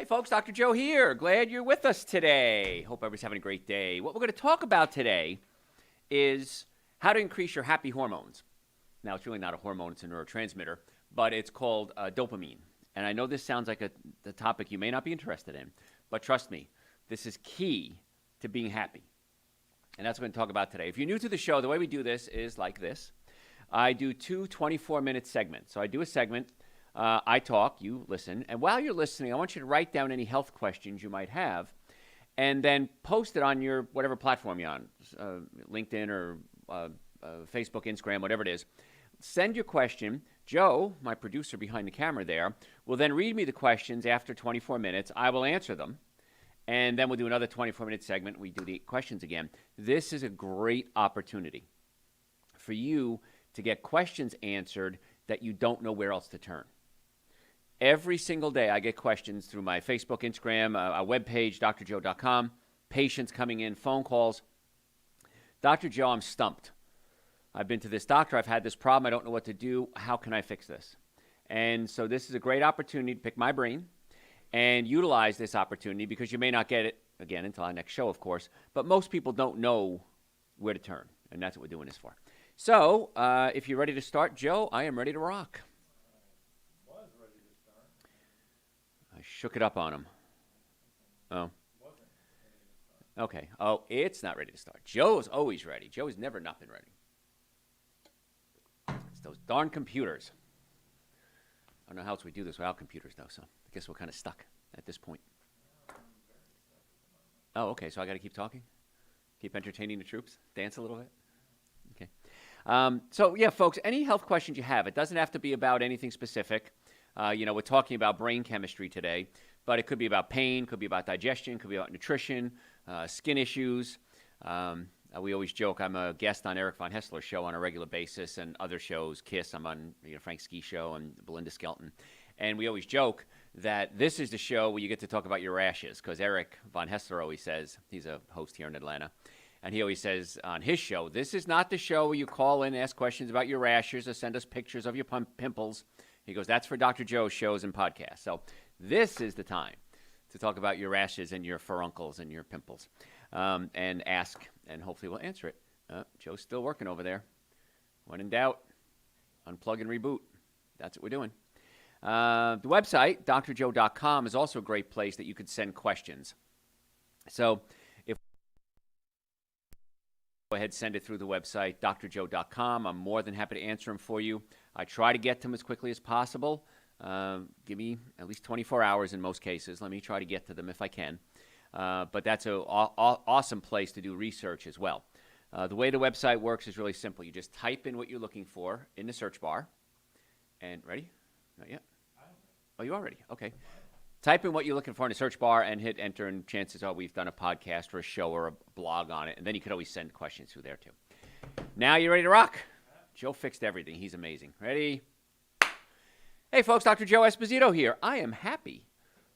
Hey folks, Dr. Joe here. Glad you're with us today. Hope everybody's having a great day. What we're going to talk about today is how to increase your happy hormones. Now, it's really not a hormone, it's a neurotransmitter, but it's called dopamine. And I know this sounds like the topic you may not be interested in, but trust me, this is key to being happy. And that's what we're going to talk about today. If you're new to the show, the way we do this is like this. I do two 24-minute segments. So I do a segment. I talk, you listen, and while you're listening, I want you to write down any health questions you might have and then post it on your whatever platform you're on, LinkedIn or Facebook, Instagram, whatever it is. Send your question. Joe, my producer behind the camera there, will then read me the questions after 24 minutes. I will answer them, and then we'll do another 24-minute segment. We do the questions again. This is a great opportunity for you to get questions answered that you don't know where else to turn. Every single day, I get questions through my Facebook, Instagram, our webpage, drjoe.com, patients coming in, phone calls. Dr. Joe, I'm stumped. I've been to this doctor. I've had this problem. I don't know what to do. How can I fix this? And so this is a great opportunity to pick my brain and utilize this opportunity because you may not get it, again, until our next show, of course. But most people don't know where to turn, and that's what we're doing this for. So if you're ready to start, Joe, I am ready to rock. I shook it up on him. Oh. Okay. Oh, it's not ready to start. Joe's always ready. Joe has never not been ready. It's those darn computers. I don't know how else we do this without computers, though, so I guess we're kind of stuck at this point. Oh, okay, so I got to keep talking? Keep entertaining the troops? Dance a little bit? Okay. So, yeah, folks, any health questions you have, it doesn't have to be about anything specific. We're talking about brain chemistry today, but it could be about pain, could be about digestion, could be about nutrition, skin issues. We always joke I'm a guest on Eric Von Hessler's show on a regular basis and other shows, KISS, I'm on Frank Ski Show and Belinda Skelton. And we always joke that this is the show where you get to talk about your rashes because Eric Von Hessler always says, he's a host here in Atlanta, and he always says on his show, this is not the show where you call in and ask questions about your rashes or send us pictures of your pimples. He goes, that's for Dr. Joe's shows and podcasts. So this is the time to talk about your rashes and your furuncles and your pimples and ask, and hopefully we'll answer it. Joe's still working over there. When in doubt, unplug and reboot. That's what we're doing. The website, drjoe.com, is also a great place that you could send questions. So go ahead, send it through the website, drjoe.com. I'm more than happy to answer them for you. I try to get to them as quickly as possible. Give me at least 24 hours in most cases. Let me try to get to them if I can. But that's an awesome place to do research as well. The way the website works is really simple. You just type in what you're looking for in the search bar. And ready? Not yet? Oh, you are ready? Okay. Type in what you're looking for in the search bar and hit enter, and chances are we've done a podcast or a show or a blog on it, and then you could always send questions through there too. Now you ready to rock? Joe fixed everything. He's amazing. Ready? Hey, folks, Dr. Joe Esposito here. I am happy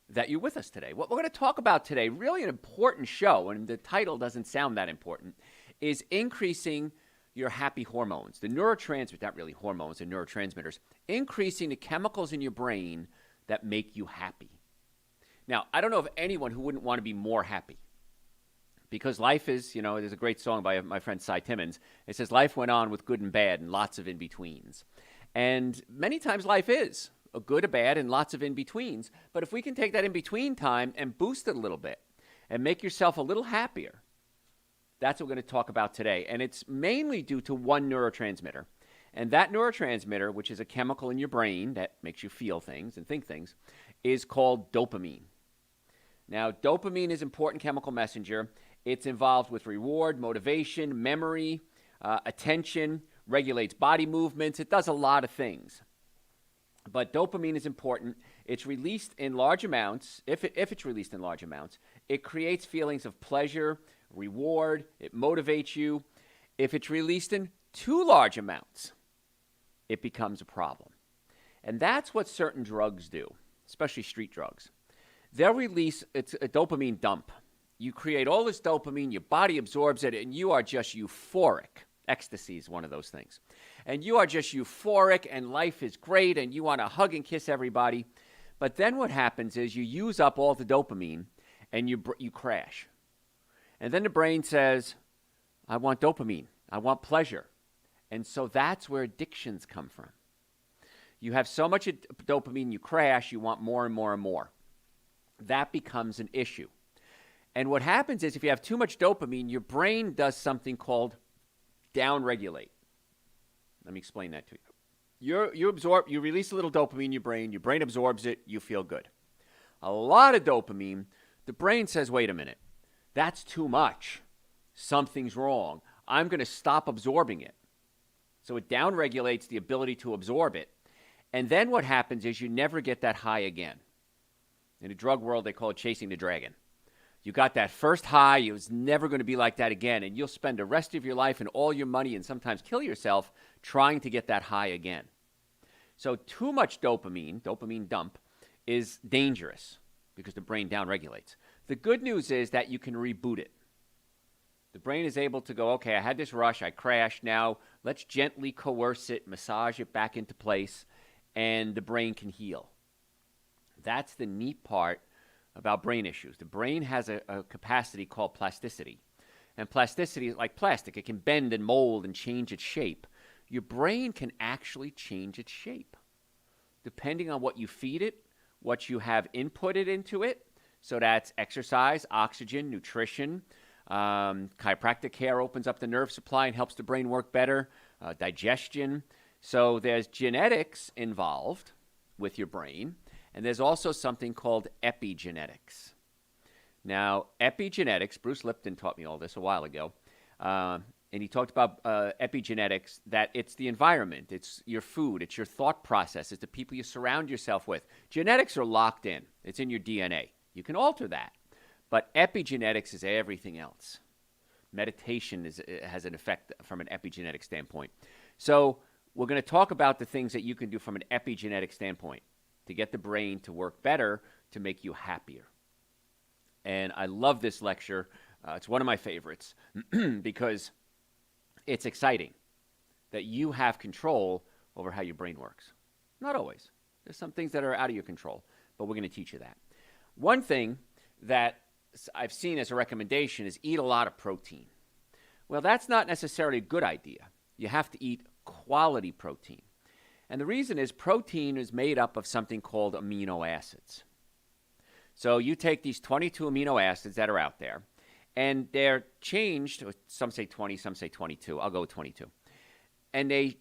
that you're with us today. What we're going to talk about today, really an important show, and the title doesn't sound that important, is increasing your happy hormones. The neurotransmitters, not really hormones, the neurotransmitters, increasing the chemicals in your brain that make you happy. Now, I don't know of anyone who wouldn't want to be more happy because life is, there's a great song by my friend Cy Timmons. It says, life went on with good and bad and lots of in-betweens. And many times life is a good, a bad, and lots of in-betweens. But if we can take that in-between time and boost it a little bit and make yourself a little happier, that's what we're going to talk about today. And it's mainly due to one neurotransmitter. And that neurotransmitter, which is a chemical in your brain that makes you feel things and think things, is called dopamine. Now, dopamine is an important chemical messenger. It's involved with reward, motivation, memory, attention, regulates body movements. It does a lot of things. But dopamine is important. It's released in large amounts. If it's released in large amounts, it creates feelings of pleasure, reward. It motivates you. If it's released in too large amounts, it becomes a problem. And that's what certain drugs do, especially street drugs. They'll release a dopamine dump. You create all this dopamine, your body absorbs it, and you are just euphoric. Ecstasy is one of those things. And you are just euphoric, and life is great, and you want to hug and kiss everybody. But then what happens is you use up all the dopamine and you crash. And then the brain says, I want dopamine. I want pleasure. And so that's where addictions come from. You have so much dopamine, you crash, you want more and more and more. That becomes an issue. And what happens is if you have too much dopamine, your brain does something called downregulate. Let me explain that to you. You release a little dopamine in your brain absorbs it, you feel good. A lot of dopamine, the brain says, wait a minute, that's too much. Something's wrong. I'm going to stop absorbing it. So it downregulates the ability to absorb it. And then what happens is you never get that high again. In the drug world, they call it chasing the dragon. You got that first high, it was never going to be like that again, and you'll spend the rest of your life and all your money and sometimes kill yourself trying to get that high again. So too much dopamine dump, is dangerous because the brain downregulates. The good news is that you can reboot it. The brain is able to go, okay, I had this rush, I crashed, now let's gently coerce it, massage it back into place, and the brain can heal. That's the neat part about brain issues. The brain has a capacity called plasticity. And plasticity is like plastic. It can bend and mold and change its shape. Your brain can actually change its shape depending on what you feed it, what you have inputted into it. So that's exercise, oxygen, nutrition. Chiropractic care opens up the nerve supply and helps the brain work better. Digestion. So there's genetics involved with your brain. And there's also something called epigenetics. Now, epigenetics, Bruce Lipton taught me all this a while ago, and he talked about epigenetics, that it's the environment, it's your food, it's your thought process, it's the people you surround yourself with. Genetics are locked in. It's in your DNA. You can alter that. But epigenetics is everything else. Meditation has an effect from an epigenetic standpoint. So we're going to talk about the things that you can do from an epigenetic standpoint to get the brain to work better, to make you happier. And I love this lecture. It's one of my favorites because it's exciting that you have control over how your brain works. Not always. There's some things that are out of your control, but we're going to teach you that. One thing that I've seen as a recommendation is eat a lot of protein. Well, that's not necessarily a good idea. You have to eat quality protein. And the reason is protein is made up of something called amino acids. So you take these 22 amino acids that are out there, and they're changed. Some say 20, some say 22. I'll go with 22. And a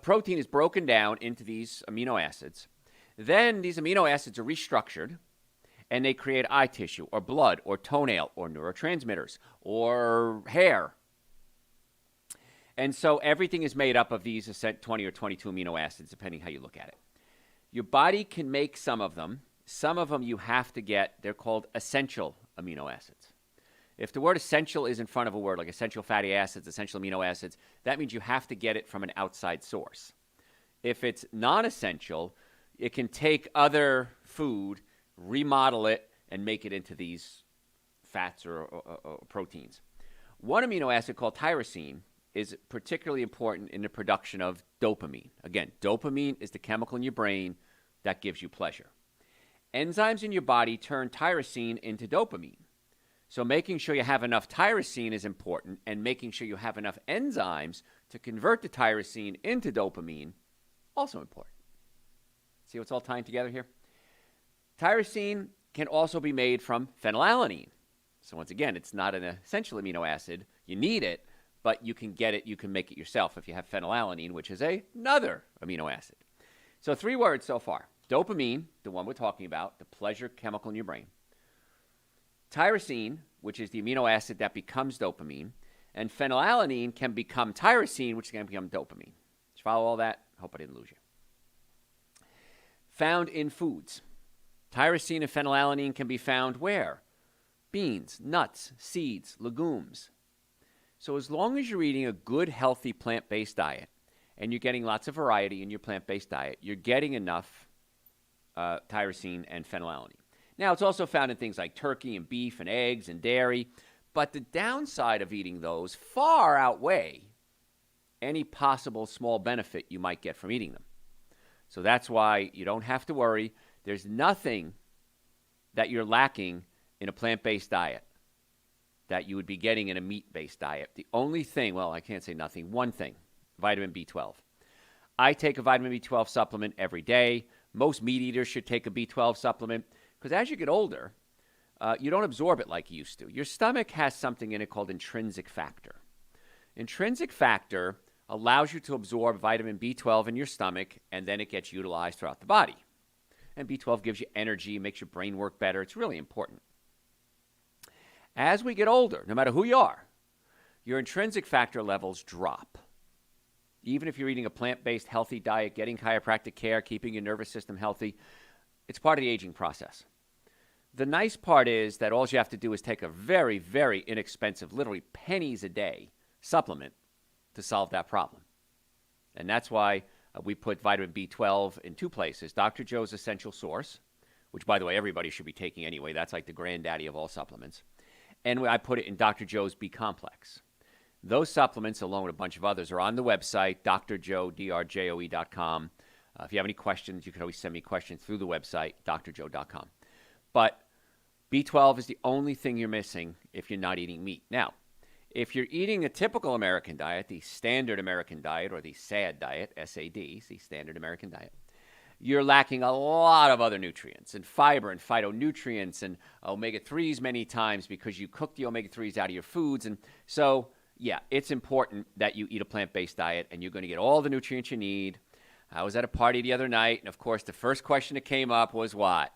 protein is broken down into these amino acids. Then these amino acids are restructured, and they create eye tissue or blood or toenail or neurotransmitters or hair. And so everything is made up of these 20 or 22 amino acids, depending how you look at it. Your body can make some of them. Some of them you have to get. They're called essential amino acids. If the word essential is in front of a word, like essential fatty acids, essential amino acids, that means you have to get it from an outside source. If it's non-essential, it can take other food, remodel it, and make it into these fats or proteins. One amino acid called tyrosine is particularly important in the production of dopamine. Again, dopamine is the chemical in your brain that gives you pleasure. Enzymes in your body turn tyrosine into dopamine. So making sure you have enough tyrosine is important, and making sure you have enough enzymes to convert the tyrosine into dopamine, also important. See what's all tying together here? Tyrosine can also be made from phenylalanine. So once again, it's not an essential amino acid. You need it, but you can get it, you can make it yourself if you have phenylalanine, which is another amino acid. So 3 words so far. Dopamine, the one we're talking about, the pleasure chemical in your brain. Tyrosine, which is the amino acid that becomes dopamine. And phenylalanine can become tyrosine, which can become dopamine. Did you follow all that? I hope I didn't lose you. Found in foods. Tyrosine and phenylalanine can be found where? Beans, nuts, seeds, legumes. So as long as you're eating a good, healthy plant-based diet, and you're getting lots of variety in your plant-based diet, you're getting enough tyrosine and phenylalanine. Now, it's also found in things like turkey and beef and eggs and dairy, but the downside of eating those far outweigh any possible small benefit you might get from eating them. So that's why you don't have to worry. There's nothing that you're lacking in a plant-based diet that you would be getting in a meat-based diet. The only thing, well, I can't say nothing, one thing, vitamin B12. I take a vitamin B12 supplement every day. Most meat eaters should take a B12 supplement because as you get older, you don't absorb it like you used to. Your stomach has something in it called intrinsic factor. Intrinsic factor allows you to absorb vitamin B12 in your stomach, and then it gets utilized throughout the body. And B12 gives you energy, makes your brain work better. It's really important. As we get older, no matter who you are, your intrinsic factor levels drop. Even if you're eating a plant-based healthy diet, getting chiropractic care, keeping your nervous system healthy, it's part of the aging process. The nice part is that all you have to do is take a very, very inexpensive, literally pennies a day supplement to solve that problem. And that's why we put vitamin B12 in two places. Dr. Joe's Essential Source, which, by the way, everybody should be taking anyway. That's like the granddaddy of all supplements. And I put it in Dr. Joe's B-Complex. Those supplements, along with a bunch of others, are on the website, drjoe.com. If you have any questions, you can always send me questions through the website, drjoe.com. But B12 is the only thing you're missing if you're not eating meat. Now, if you're eating a typical American diet, the standard American diet, or the SAD diet, S-A-D, the standard American diet, you're lacking a lot of other nutrients and fiber and phytonutrients and omega-3s many times because you cook the omega-3s out of your foods. And so, yeah, it's important that you eat a plant-based diet and you're going to get all the nutrients you need. I was at a party the other night, and of course, the first question that came up was what?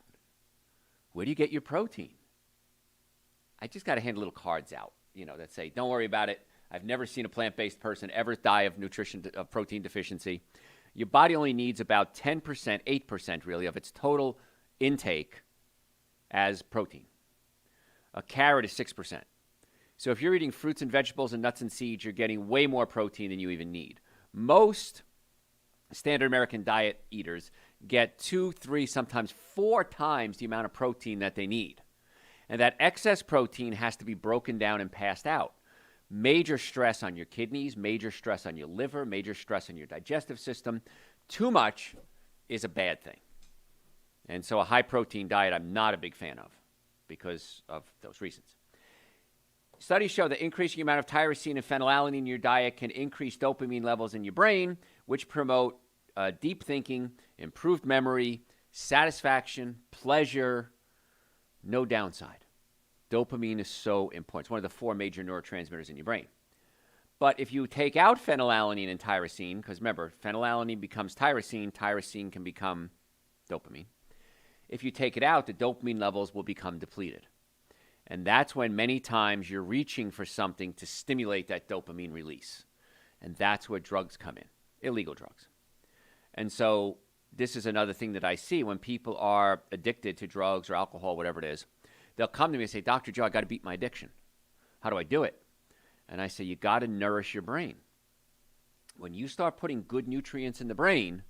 Where do you get your protein? I just got to hand little cards out, that say, don't worry about it. I've never seen a plant-based person ever die of protein deficiency. Your body only needs about 10%, 8% really, of its total intake as protein. A carrot is 6%. So if you're eating fruits and vegetables and nuts and seeds, you're getting way more protein than you even need. Most standard American diet eaters get 2, 3, sometimes 4 times the amount of protein that they need. And that excess protein has to be broken down and passed out. Major stress on your kidneys, major stress on your liver, major stress on your digestive system. Too much is a bad thing. And so a high-protein diet I'm not a big fan of because of those reasons. Studies show that increasing the amount of tyrosine and phenylalanine in your diet can increase dopamine levels in your brain, which promote deep thinking, improved memory, satisfaction, pleasure, no downside. Dopamine is so important. It's one of the 4 major neurotransmitters in your brain. But if you take out phenylalanine and tyrosine, because remember, phenylalanine becomes tyrosine, tyrosine can become dopamine. If you take it out, the dopamine levels will become depleted. And that's when many times you're reaching for something to stimulate that dopamine release. And that's where drugs come in, illegal drugs. And so this is another thing that I see when people are addicted to drugs or alcohol, whatever it is. They'll come to me and say, Dr. Joe, I got to beat my addiction. How do I do it? And I say, you got to nourish your brain. When you start putting good nutrients in the brain,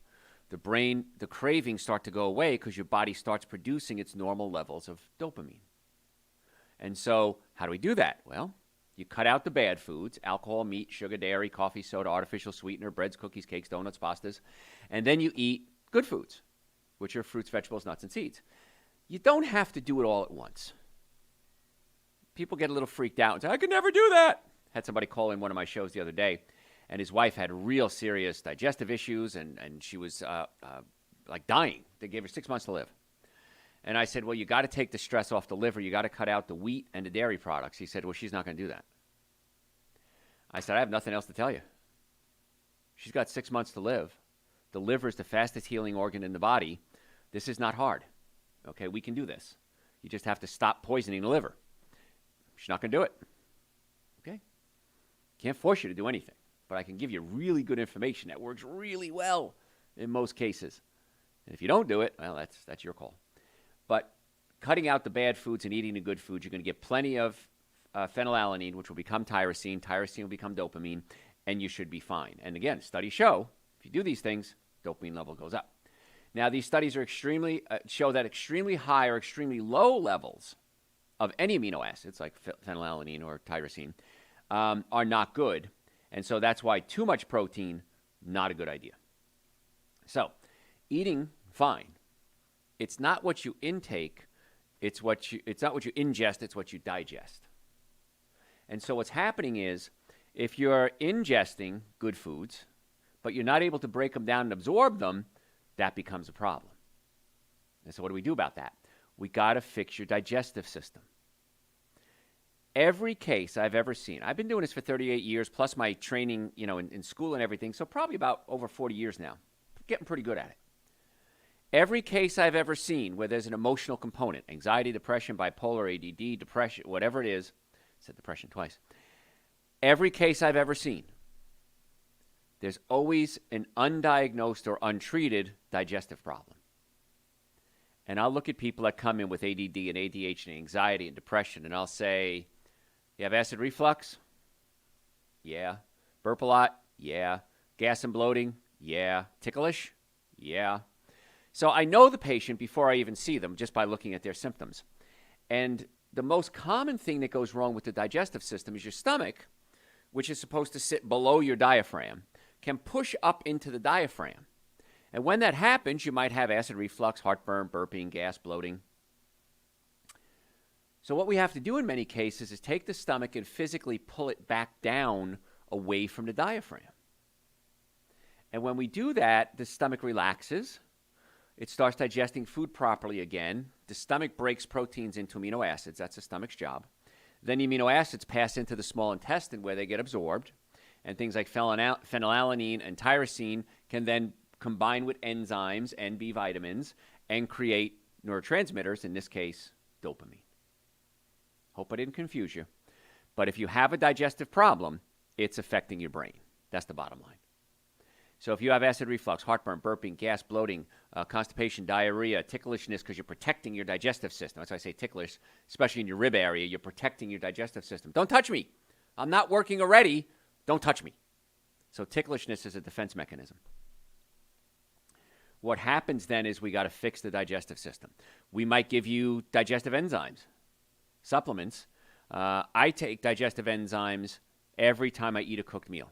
the cravings start to go away because your body starts producing its normal levels of dopamine. And so how do we do that? Well, you cut out the bad foods, alcohol, meat, sugar, dairy, coffee, soda, artificial sweetener, breads, cookies, cakes, donuts, pastas. And then you eat good foods, which are fruits, vegetables, nuts, and seeds. You don't have to do it all at once. People get a little freaked out and say, I could never do that. Had somebody call in one of my shows the other day, and his wife had real serious digestive issues, and she was like dying. They gave her 6 months to live. And I said, well, you got to take the stress off the liver. You got to cut out the wheat and the dairy products. He said, well, she's not going to do that. I said, I have nothing else to tell you. She's got 6 months to live. The liver is the fastest healing organ in the body. This is not hard. Okay, we can do this. You just have to stop poisoning the liver. She's not going to do it. Okay? Can't force you to do anything, but I can give you really good information that works really well in most cases. And if you don't do it, well, that's your call. But cutting out the bad foods and eating the good foods, you're going to get plenty of phenylalanine, which will become tyrosine. Tyrosine will become dopamine, and you should be fine. And again, studies show if you do these things, dopamine level goes up. Now, these studies are show that extremely high or extremely low levels of any amino acids, like phenylalanine or tyrosine, are not good. And so that's why too much protein, not a good idea. So eating fine. It's not what you intake, it's not what you ingest, it's what you digest. And so what's happening is if you're ingesting good foods, but you're not able to break them down and absorb them, that becomes a problem. And so what do we do about that? We got to fix your digestive system. Every case I've ever seen, I've been doing this for 38 years, plus my training, in school and everything, so probably about over 40 years now. Getting pretty good at it. Every case I've ever seen where there's an emotional component, anxiety, depression, bipolar, ADD, depression, whatever it is, I said depression twice. Every case I've ever seen, there's always an undiagnosed or untreated digestive problem. And I'll look at people that come in with ADD and ADHD and anxiety and depression, and I'll say, you have acid reflux? Yeah. Burp a lot? Yeah. Gas and bloating? Yeah. Ticklish? Yeah. So I know the patient before I even see them just by looking at their symptoms. And the most common thing that goes wrong with the digestive system is your stomach, which is supposed to sit below your diaphragm, can push up into the diaphragm. And when that happens, you might have acid reflux, heartburn, burping, gas, bloating. So what we have to do in many cases is take the stomach and physically pull it back down away from the diaphragm. And when we do that, the stomach relaxes. It starts digesting food properly again. The stomach breaks proteins into amino acids. That's the stomach's job. Then the amino acids pass into the small intestine where they get absorbed. And things like phenylalanine and tyrosine can then combine with enzymes and B vitamins and create neurotransmitters, in this case, dopamine. Hope I didn't confuse you. But if you have a digestive problem, it's affecting your brain. That's the bottom line. So if you have acid reflux, heartburn, burping, gas, bloating, constipation, diarrhea, ticklishness, because you're protecting your digestive system. That's why I say ticklish, especially in your rib area. You're protecting your digestive system. Don't touch me. I'm not working already. Don't touch me. So ticklishness is a defense mechanism. What happens then is we got to fix the digestive system. We might give you digestive enzymes, supplements. I take digestive enzymes every time I eat a cooked meal.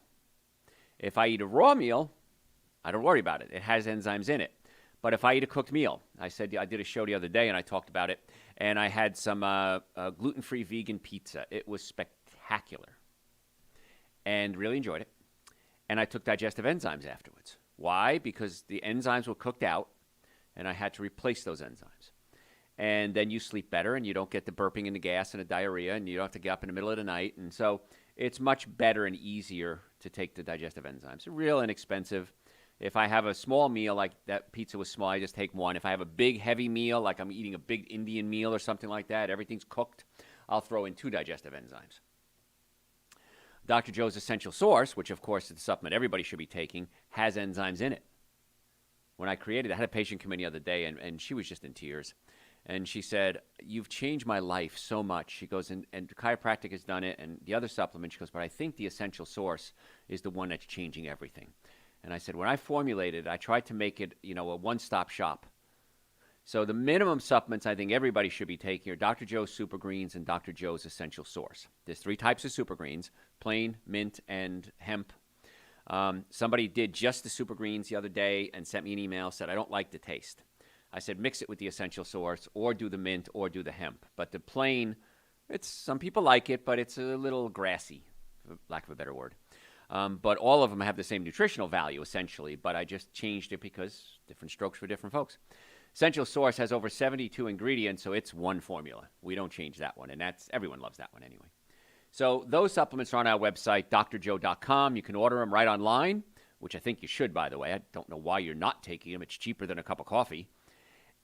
If I eat a raw meal, I don't worry about it. It has enzymes in it. But if I eat a cooked meal, I did a show the other day and I talked about it, and I had some gluten-free vegan pizza. It was spectacular and really enjoyed it. And I took digestive enzymes afterwards. Why? Because the enzymes were cooked out and I had to replace those enzymes. And then you sleep better and you don't get the burping and the gas and the diarrhea, and you don't have to get up in the middle of the night. And so it's much better and easier to take the digestive enzymes. They're real inexpensive. If I have a small meal, like that pizza was small, I just take one. If I have a big, heavy meal, like I'm eating a big Indian meal or something like that, everything's cooked, I'll throw in 2 digestive enzymes. Dr. Joe's Essential Source, which of course is a supplement everybody should be taking, has enzymes in it. When I created it, I had a patient come in the other day, and she was just in tears. And she said, you've changed my life so much. She goes, and chiropractic has done it, and the other supplement, she goes, but I think the Essential Source is the one that's changing everything. And I said, when I formulated it, I tried to make it, a one-stop shop. So the minimum supplements I think everybody should be taking are Dr. Joe's Super Greens and Dr. Joe's Essential Source. There's 3 types of Super Greens, plain, mint, and hemp. Somebody did just the Super Greens the other day and sent me an email, said, I don't like the taste. I said, mix it with the Essential Source, or do the mint, or do the hemp. But the plain, some people like it, but it's a little grassy, for lack of a better word. But all of them have the same nutritional value, essentially, but I just changed it because different strokes for different folks. Essential Source has over 72 ingredients, so it's one formula. We don't change that one, and everyone loves that one anyway. So those supplements are on our website, drjoe.com. You can order them right online, which I think you should, by the way. I don't know why you're not taking them. It's cheaper than a cup of coffee.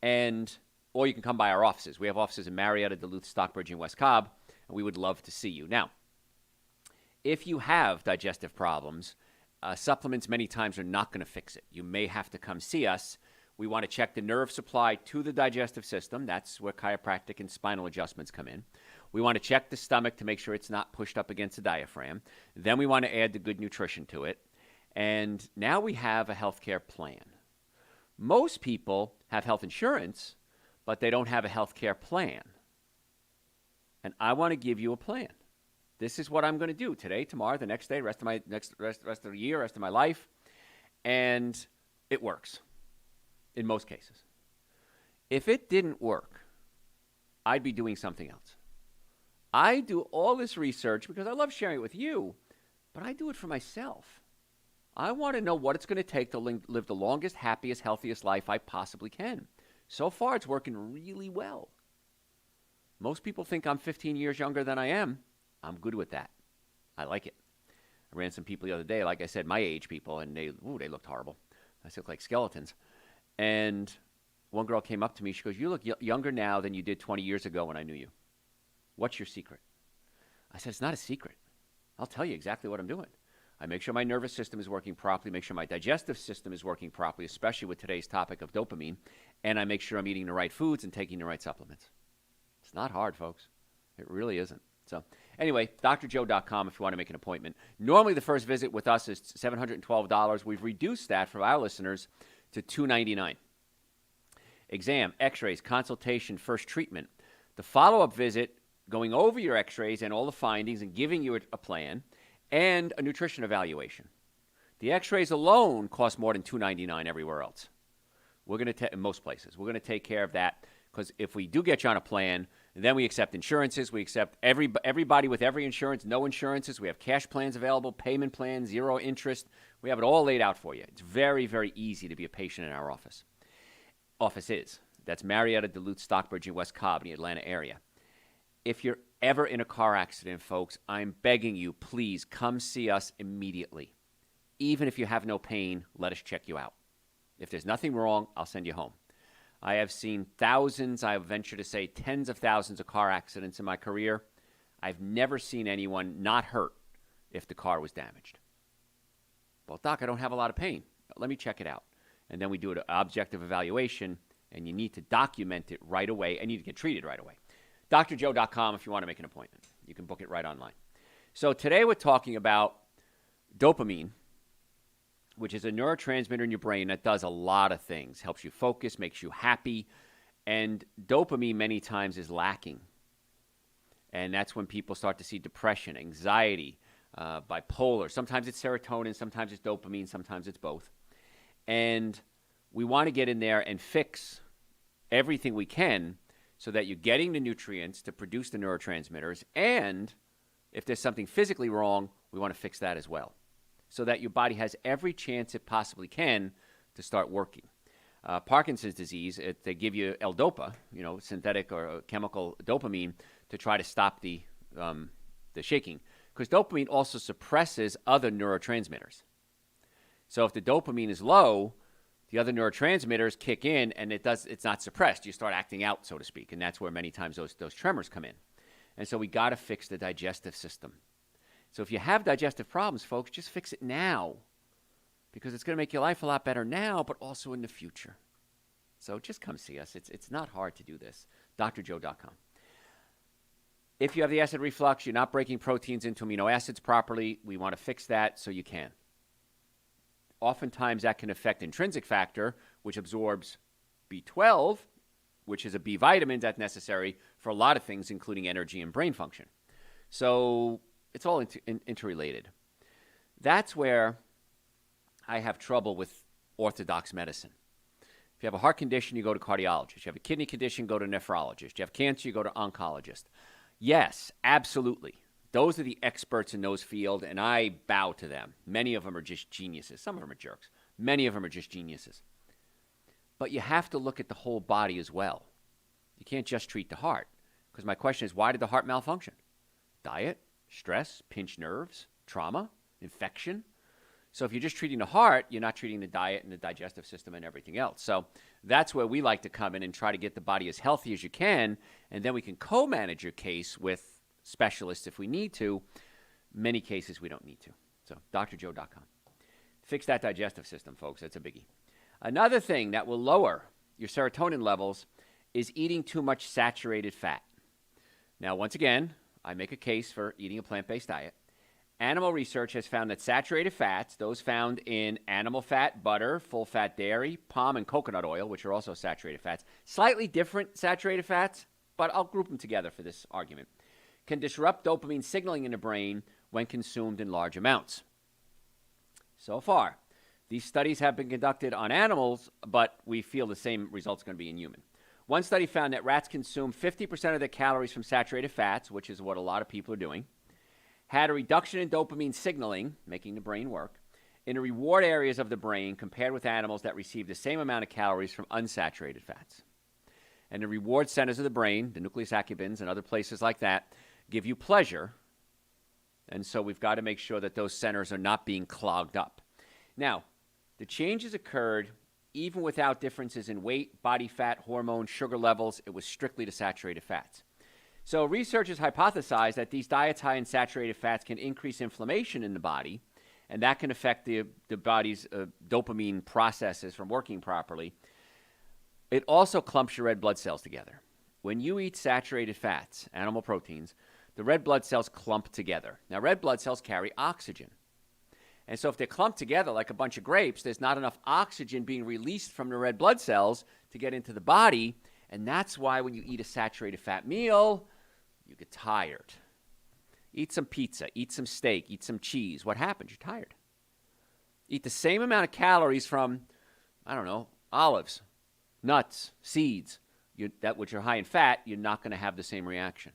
Or you can come by our offices. We have offices in Marietta, Duluth, Stockbridge, and West Cobb, and we would love to see you. Now, if you have digestive problems, supplements many times are not going to fix it. You may have to come see us. We want to check the nerve supply to the digestive system. That's where chiropractic and spinal adjustments come in. We want to check the stomach to make sure it's not pushed up against the diaphragm. Then we want to add the good nutrition to it. And now we have a healthcare plan. Most people have health insurance, but they don't have a healthcare plan. And I want to give you a plan. This is what I'm going to do today, tomorrow, the next day, rest of the year, rest of my life. And it works. in most cases. If it didn't work, I'd be doing something else. I do all this research because I love sharing it with you, but I do it for myself. I want to know what it's going to take to live the longest, happiest, healthiest life I possibly can. So far, it's working really well. Most people think I'm 15 years younger than I am. I'm good with that. I like it. I ran some people the other day, like I said, my age people, and they looked horrible. I looked like skeletons. And one girl came up to me. She goes, "You look younger now than you did 20 years ago when I knew you. What's your secret?" I said, "It's not a secret. I'll tell you exactly what I'm doing. I make sure my nervous system is working properly, make sure my digestive system is working properly, especially with today's topic of dopamine, and I make sure I'm eating the right foods and taking the right supplements." It's not hard, folks. It really isn't. So anyway, drjoe.com if you want to make an appointment. Normally the first visit with us is $712. We've reduced that for our listeners to $299. Exam, x-rays, consultation, first treatment. The follow-up visit, going over your x-rays and all the findings and giving you a plan, and a nutrition evaluation. The x-rays alone cost more than $299 everywhere else. We're going to in most places. We're going to take care of that because if we do get you on a plan, then we accept insurances. We accept everybody with every insurance, no insurances. We have cash plans available, payment plans, zero interest. We have it all laid out for you. It's very, very easy to be a patient in our office. Office is. That's Marietta, Duluth, Stockbridge, and West Cobb in the Atlanta area. If you're ever in a car accident, folks, I'm begging you, please come see us immediately. Even if you have no pain, let us check you out. If there's nothing wrong, I'll send you home. I have seen thousands, I venture to say tens of thousands of car accidents in my career. I've never seen anyone not hurt if the car was damaged. Well, Doc, I don't have a lot of pain. Let me check it out. And then we do an objective evaluation, and you need to document it right away, and you need to get treated right away. drjoe.com if you want to make an appointment. You can book it right online. So today we're talking about dopamine, which is a neurotransmitter in your brain that does a lot of things. Helps you focus, makes you happy. And dopamine many times is lacking. And that's when people start to see depression, anxiety, bipolar. Sometimes it's serotonin, sometimes it's dopamine, sometimes it's both. And we want to get in there and fix everything we can so that you're getting the nutrients to produce the neurotransmitters. And if there's something physically wrong, we want to fix that as well, so that your body has every chance it possibly can to start working. Parkinson's disease, they give you L-Dopa, synthetic or chemical dopamine, to try to stop the shaking, because dopamine also suppresses other neurotransmitters. So if the dopamine is low, the other neurotransmitters kick in, and it's not suppressed. You start acting out, so to speak, and that's where many times those tremors come in. And so we got to fix the digestive system. So if you have digestive problems, folks, just fix it now, because it's going to make your life a lot better now, but also in the future. So just come see us. It's not hard to do this. drjoe.com. If you have the acid reflux, you're not breaking proteins into amino acids properly, we want to fix that so you can. Oftentimes that can affect intrinsic factor, which absorbs B12, which is a B vitamin that's necessary for a lot of things, including energy and brain function. So it's all interrelated. That's where I have trouble with orthodox medicine. If you have a heart condition, you go to cardiologist. You have a kidney condition, go to nephrologist. You have cancer, you go to oncologist. Yes, absolutely. Those are the experts in those fields, and I bow to them. Many of them are just geniuses. Some of them are jerks. Many of them are just geniuses. But you have to look at the whole body as well. You can't just treat the heart. Because my question is, why did the heart malfunction? Diet, stress, pinched nerves, trauma, infection. So if you're just treating the heart, you're not treating the diet and the digestive system and everything else. So that's where we like to come in and try to get the body as healthy as you can, and then we can co-manage your case with specialists if we need to. Many cases we don't need to. So drjoe.com. Fix that digestive system, folks. That's a biggie. Another thing that will lower your serotonin levels is eating too much saturated fat. Now, once again, I make a case for eating a plant-based diet. Animal research has found that saturated fats, those found in animal fat, butter, full-fat dairy, palm and coconut oil, which are also saturated fats, slightly different saturated fats, but I'll group them together for this argument, can disrupt dopamine signaling in the brain when consumed in large amounts. So far, These studies have been conducted on animals, but we feel the same result's going to be in human. One study found that rats consume 50% of their calories from saturated fats, which is what a lot of people are doing, had a reduction in dopamine signaling, making the brain work, in the reward areas of the brain compared with animals that received the same amount of calories from unsaturated fats. And the reward centers of the brain, the nucleus accumbens and other places like that, give you pleasure. And so we've got to make sure that those centers are not being clogged up. Now, the changes occurred even without differences in weight, body fat, hormones, sugar levels. It was strictly the saturated fats. So researchers hypothesized that these diets high in saturated fats can increase inflammation in the body, and that can affect the body's dopamine processes from working properly. It also clumps your red blood cells together. When you eat saturated fats, animal proteins, the red blood cells clump together. Now, red blood cells carry oxygen. And so if they're clumped together like a bunch of grapes, there's not enough oxygen being released from the red blood cells to get into the body. And that's why when you eat a saturated fat meal, you get tired. Eat some pizza, eat some steak, eat some cheese. What happens? You're tired. Eat the same amount of calories from, olives, nuts, seeds, which are high in fat, you're not going to have the same reaction.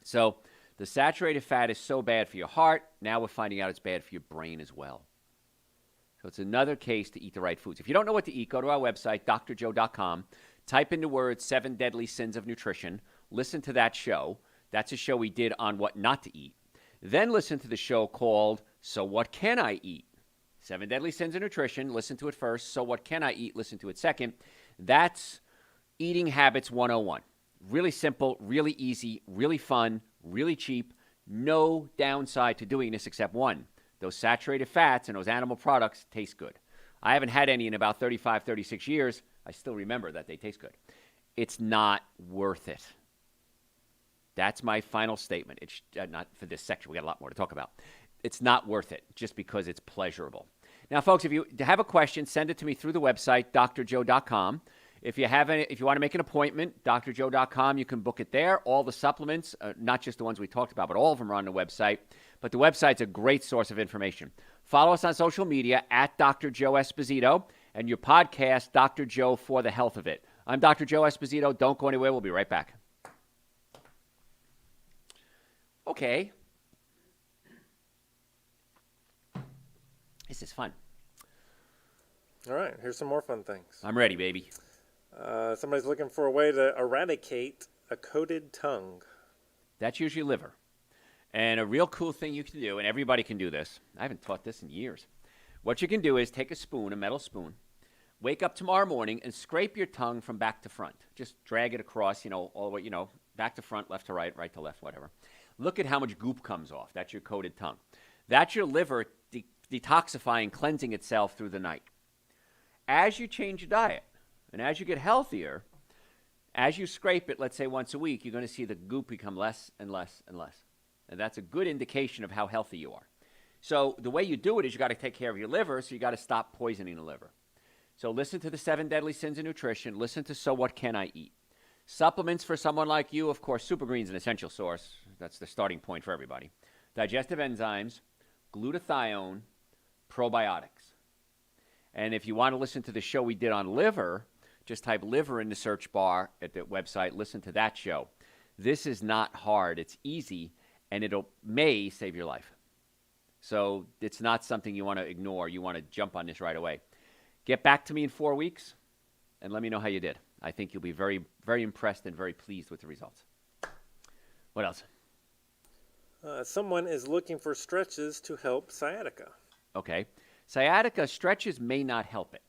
So the saturated fat is so bad for your heart. Now we're finding out it's bad for your brain as well. So it's another case to eat the right foods. If you don't know what to eat, go to our website, drjoe.com. Type in the words 7 Deadly Sins of Nutrition. Listen to that show. That's a show we did on what not to eat. Then listen to the show called So What Can I Eat? 7 Deadly Sins of Nutrition. Listen to it first. So What Can I Eat? Listen to it second. That's Eating Habits 101. Really simple, really easy, really fun, really cheap. No downside to doing this except one. Those saturated fats and those animal products taste good. I haven't had any in about 35, 36 years. I still remember that they taste good. It's not worth it. That's my final statement. It's not for this section. We got a lot more to talk about. It's not worth it just because it's pleasurable. Now, folks, if you have a question, send it to me through the website, drjoe.com. If you want to make an appointment, drjoe.com, you can book it there. All the supplements, not just the ones we talked about, but all of them are on the website. But the website's a great source of information. Follow us on social media at Dr. Joe Esposito and your podcast, Dr. Joe for the Health of It. I'm Dr. Joe Esposito. Don't go anywhere. We'll be right back. Okay. This is fun. All right, here's some more fun things. I'm ready, baby. Somebody's looking for a way to eradicate a coated tongue. That's usually liver. And a real cool thing you can do, and everybody can do this. I haven't taught this in years. What you can do is take a spoon, a metal spoon, wake up tomorrow morning and scrape your tongue from back to front. Just drag it across, all the way, back to front, left to right, right to left, whatever. Look at how much goop comes off. That's your coated tongue. That's your liver detoxifying, cleansing itself through the night. As you change your diet and as you get healthier, as you scrape it, let's say once a week, you're going to see the goop become less and less and less. And that's a good indication of how healthy you are. So the way you do it is you got to take care of your liver, so you got to stop poisoning the liver. So listen to the 7 Deadly Sins of Nutrition. Listen to So What Can I Eat? Supplements for someone like you, of course, Super Green's an essential source. That's the starting point for everybody. Digestive enzymes, glutathione, probiotics. And if you want to listen to the show we did on liver, just type liver in the search bar at the website. Listen to that show. This is not hard. It's easy, and may save your life. So it's not something you want to ignore. You want to jump on this right away. Get back to me in 4 weeks, and let me know how you did. I think you'll be very, very impressed and very pleased with the results. What else? Someone is looking for stretches to help sciatica. Okay. Sciatica, stretches may not help it.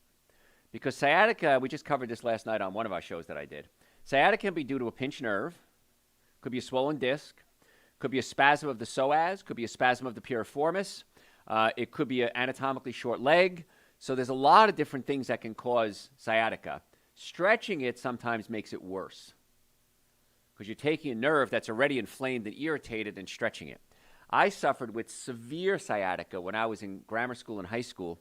Because sciatica, we just covered this last night on one of our shows that I did. Sciatica can be due to a pinched nerve, could be a swollen disc, could be a spasm of the psoas, could be a spasm of the piriformis, it could be an anatomically short leg. So there's a lot of different things that can cause sciatica. Stretching it sometimes makes it worse because you're taking a nerve that's already inflamed and irritated and stretching it. I suffered with severe sciatica when I was in grammar school and high school.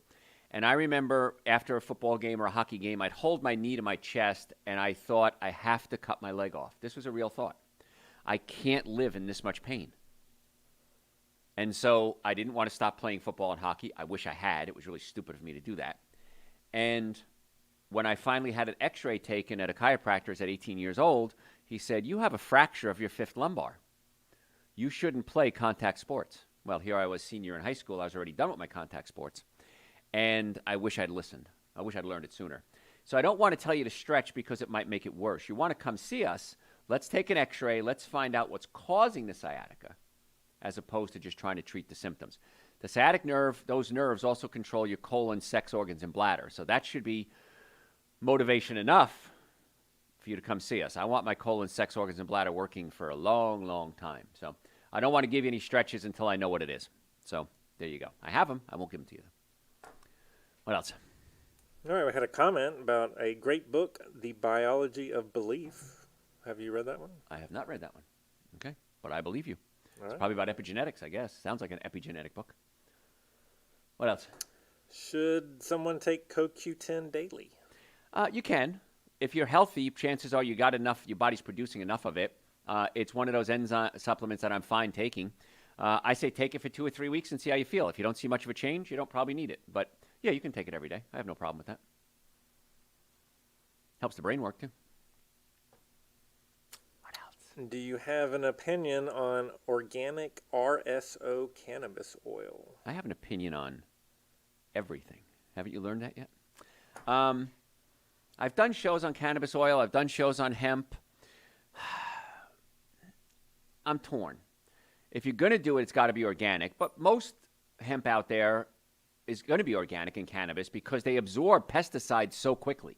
And I remember after a football game or a hockey game, I'd hold my knee to my chest, and I thought, I have to cut my leg off. This was a real thought. I can't live in this much pain. And so I didn't want to stop playing football and hockey. I wish I had. It was really stupid of me to do that. And when I finally had an x-ray taken at a chiropractor's at 18 years old, he said, you have a fracture of your fifth lumbar. You shouldn't play contact sports. Well, here I was senior in high school. I was already done with my contact sports. And I wish I'd listened. I wish I'd learned it sooner. So I don't want to tell you to stretch because it might make it worse. You want to come see us. Let's take an x-ray. Let's find out what's causing the sciatica, as opposed to just trying to treat the symptoms. The sciatic nerve, those nerves also control your colon, sex organs, and bladder. So that should be motivation enough for you to come see us. I want my colon, sex organs, and bladder working for a long, long time. So I don't want to give you any stretches until I know what it is. So there you go. I have them. I won't give them to you. What else? All right, we had a comment about a great book, The Biology of Belief. Have you read that one? I have not read that one. Okay. But I believe you. All It's right. probably about epigenetics, I guess. Sounds like an epigenetic book. What else? Should someone take CoQ10 daily? You can. If you're healthy, chances are you got enough, your body's producing enough of it. It's one of those enzyme supplements that I'm fine taking. I say take it for 2 or 3 weeks and see how you feel. If you don't see much of a change, you don't probably need it. But yeah, you can take it every day. I have no problem with that. Helps the brain work too. What else? Do you have an opinion on organic RSO cannabis oil? I have an opinion on everything. Haven't you learned that yet? I've done shows on cannabis oil. I've done shows on hemp. I'm torn. If you're going to do it, it's got to be organic. But most hemp out there is going to be organic in cannabis because they absorb pesticides so quickly.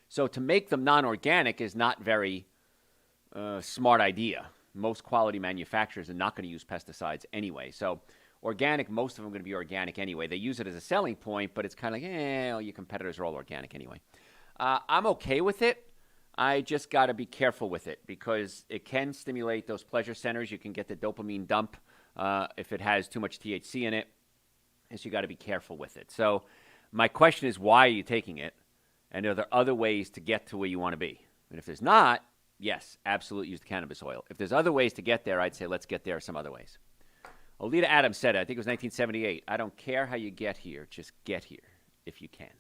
So to make them non-organic is not very smart idea. Most quality manufacturers are not going to use pesticides anyway. So organic, most of them are going to be organic anyway. They use it as a selling point, but it's kind of like, well, your competitors are all organic anyway. I'm okay with it. I just got to be careful with it because it can stimulate those pleasure centers. You can get the dopamine dump if it has too much THC in it. And so you got to be careful with it. So my question is, why are you taking it? And are there other ways to get to where you want to be? And if there's not, yes, absolutely use the cannabis oil. If there's other ways to get there, I'd say let's get there some other ways. Oleta Adams said it, I think it was 1978. I don't care how you get here, just get here if you can.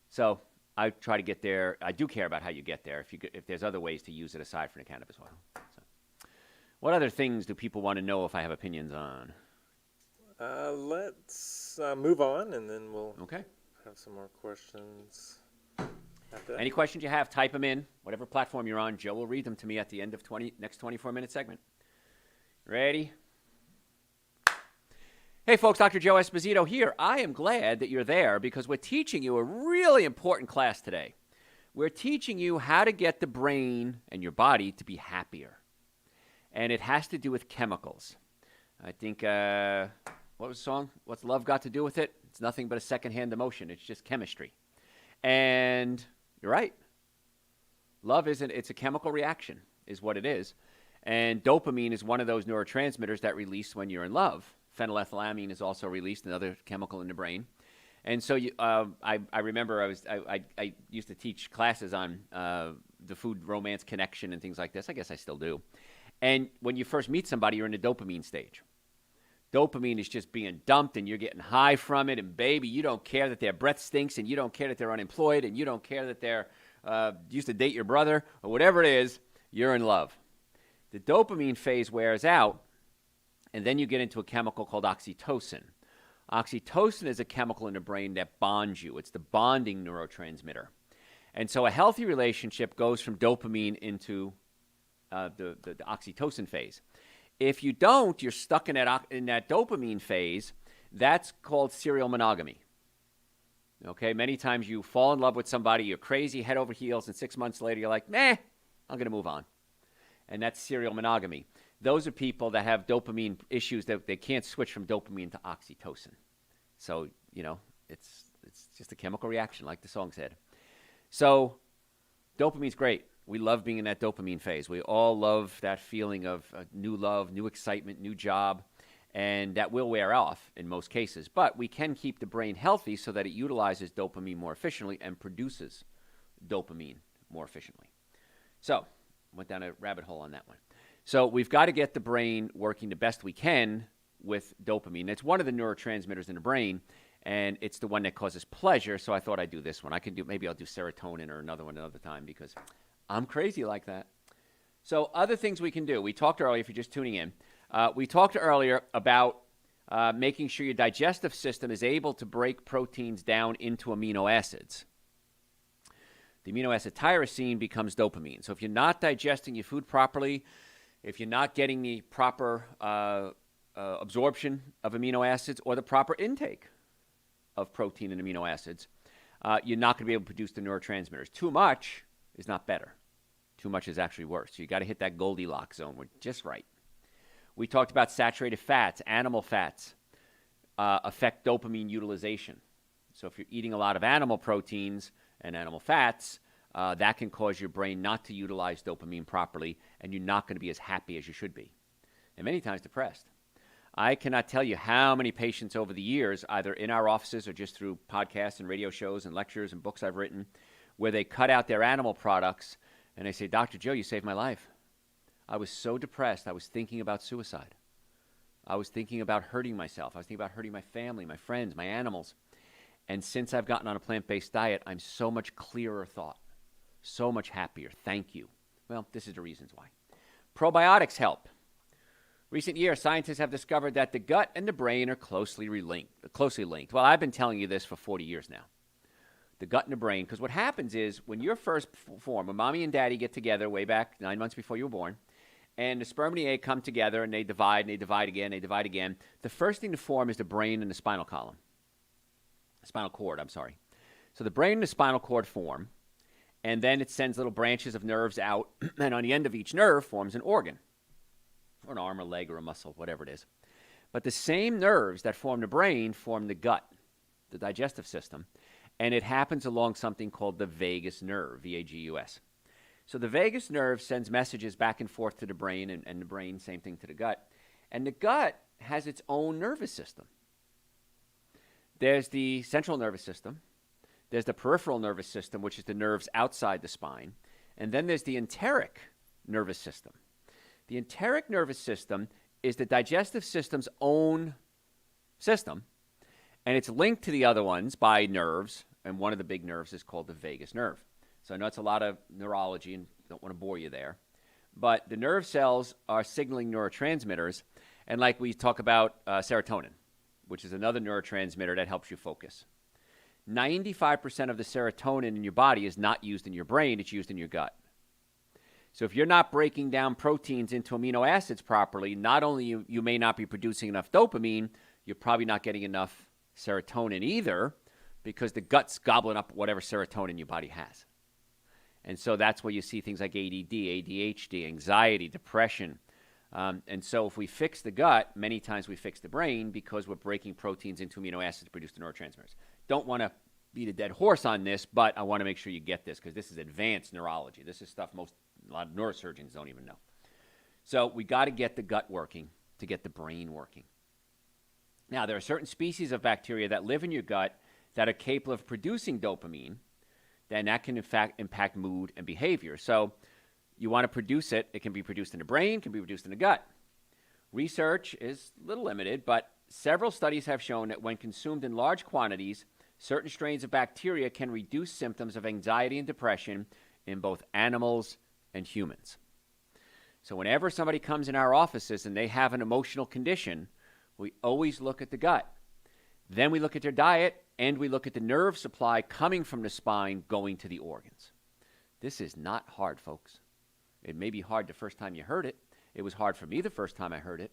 So I try to get there. I do care about how you get there if there's other ways to use it aside from the cannabis oil. So, what other things do people want to know if I have opinions on? Let's move on, and then we'll Okay. have some more questions after that. Any questions you have, type them in. Whatever platform you're on, Joe will read them to me at the end of next 24-minute segment. Ready? Hey, folks, Dr. Joe Esposito here. I am glad that you're there because we're teaching you a really important class today. We're teaching you how to get the brain and your body to be happier. And it has to do with chemicals. I think, what was the song? What's love got to do with it? It's nothing but a secondhand emotion. It's just chemistry. And you're right. Love it's a chemical reaction is what it is. And dopamine is one of those neurotransmitters that release when you're in love. Phenylethylamine is also released, another chemical in the brain. And so I remember I used to teach classes on the food-romance connection and things like this. I guess I still do. And when you first meet somebody, you're in the dopamine stage. Dopamine is just being dumped, and you're getting high from it. And, baby, you don't care that their breath stinks, and you don't care that they're unemployed, and you don't care that they're used to date your brother, or whatever it is, you're in love. The dopamine phase wears out, and then you get into a chemical called oxytocin. Oxytocin is a chemical in the brain that bonds you. It's the bonding neurotransmitter. And so a healthy relationship goes from dopamine into the oxytocin phase. If you don't, you're stuck in that dopamine phase. That's called serial monogamy. Okay, many times you fall in love with somebody, you're crazy, head over heels, and 6 months later you're like, I'm going to move on. And that's serial monogamy. Those are people that have dopamine issues that they can't switch from dopamine to oxytocin. So, it's just a chemical reaction, like the song said. So, dopamine's great. We love being in that dopamine phase. We all love that feeling of new love, new excitement, new job, and that will wear off in most cases. But we can keep the brain healthy so that it utilizes dopamine more efficiently and produces dopamine more efficiently. So, went down a rabbit hole on that one. So we've got to get the brain working the best we can with dopamine. It's one of the neurotransmitters in the brain, and it's the one that causes pleasure. So I thought I'd do this one. Maybe I'll do serotonin or another one another time because I'm crazy like that. So other things we can do. We talked earlier, if you're just tuning in, we talked earlier about making sure your digestive system is able to break proteins down into amino acids. The amino acid tyrosine becomes dopamine. So if you're not digesting your food properly, if you're not getting the proper absorption of amino acids or the proper intake of protein and amino acids, you're not going to be able to produce the neurotransmitters. Too much is not better. Too much is actually worse. So you got to hit that Goldilocks zone just right. We talked about saturated fats, animal fats affect dopamine utilization. So if you're eating a lot of animal proteins and animal fats, that can cause your brain not to utilize dopamine properly, and you're not going to be as happy as you should be, and many times depressed. I cannot tell you how many patients over the years, either in our offices or just through podcasts and radio shows and lectures and books I've written, where they cut out their animal products, and they say, Dr. Joe, you saved my life. I was so depressed, I was thinking about suicide. I was thinking about hurting myself. I was thinking about hurting my family, my friends, my animals. And since I've gotten on a plant-based diet, I'm so much clearer thought, so much happier. Thank you. Well, this is the reasons why. Probiotics help. Recent years, scientists have discovered that the gut and the brain are closely linked. Well, I've been telling you this for 40 years now. The gut and the brain, because what happens is when you're first formed, when mommy and daddy get together way back 9 months before you were born, and the sperm and the egg come together and they divide and they divide again, they divide again, the first thing to form is the brain and the spinal cord. So the brain and the spinal cord form, and then it sends little branches of nerves out, and on the end of each nerve forms an organ, or an arm, or leg, or a muscle, whatever it is. But the same nerves that form the brain form the gut, the digestive system, and it happens along something called the vagus nerve, V-A-G-U-S. So the vagus nerve sends messages back and forth to the brain, and the brain, same thing to the gut. And the gut has its own nervous system. There's the central nervous system. There's the peripheral nervous system, which is the nerves outside the spine. And then there's the enteric nervous system. The enteric nervous system is the digestive system's own system, and it's linked to the other ones by nerves, and one of the big nerves is called the vagus nerve. So I know it's a lot of neurology and don't want to bore you there. But the nerve cells are signaling neurotransmitters, and like we talk about serotonin, which is another neurotransmitter that helps you focus. 95% of the serotonin in your body is not used in your brain, it's used in your gut. So if you're not breaking down proteins into amino acids properly, not only you may not be producing enough dopamine, you're probably not getting enough serotonin either, because the gut's gobbling up whatever serotonin your body has. And so that's where you see things like ADD, ADHD, anxiety, depression. And so if we fix the gut, many times we fix the brain because we're breaking proteins into amino acids to produce the neurotransmitters. Don't want to beat a dead horse on this, but I want to make sure you get this because this is advanced neurology. This is stuff a lot of neurosurgeons don't even know. So we got to get the gut working to get the brain working. Now, there are certain species of bacteria that live in your gut that are capable of producing dopamine, then that can, in fact, impact mood and behavior. So you want to produce it. It can be produced in the brain, can be produced in the gut. Research is a little limited, but several studies have shown that when consumed in large quantities, certain strains of bacteria can reduce symptoms of anxiety and depression in both animals and humans. So whenever somebody comes in our offices and they have an emotional condition, we always look at the gut. Then we look at their diet, and we look at the nerve supply coming from the spine going to the organs. This is not hard, folks. It may be hard the first time you heard it. It was hard for me the first time I heard it.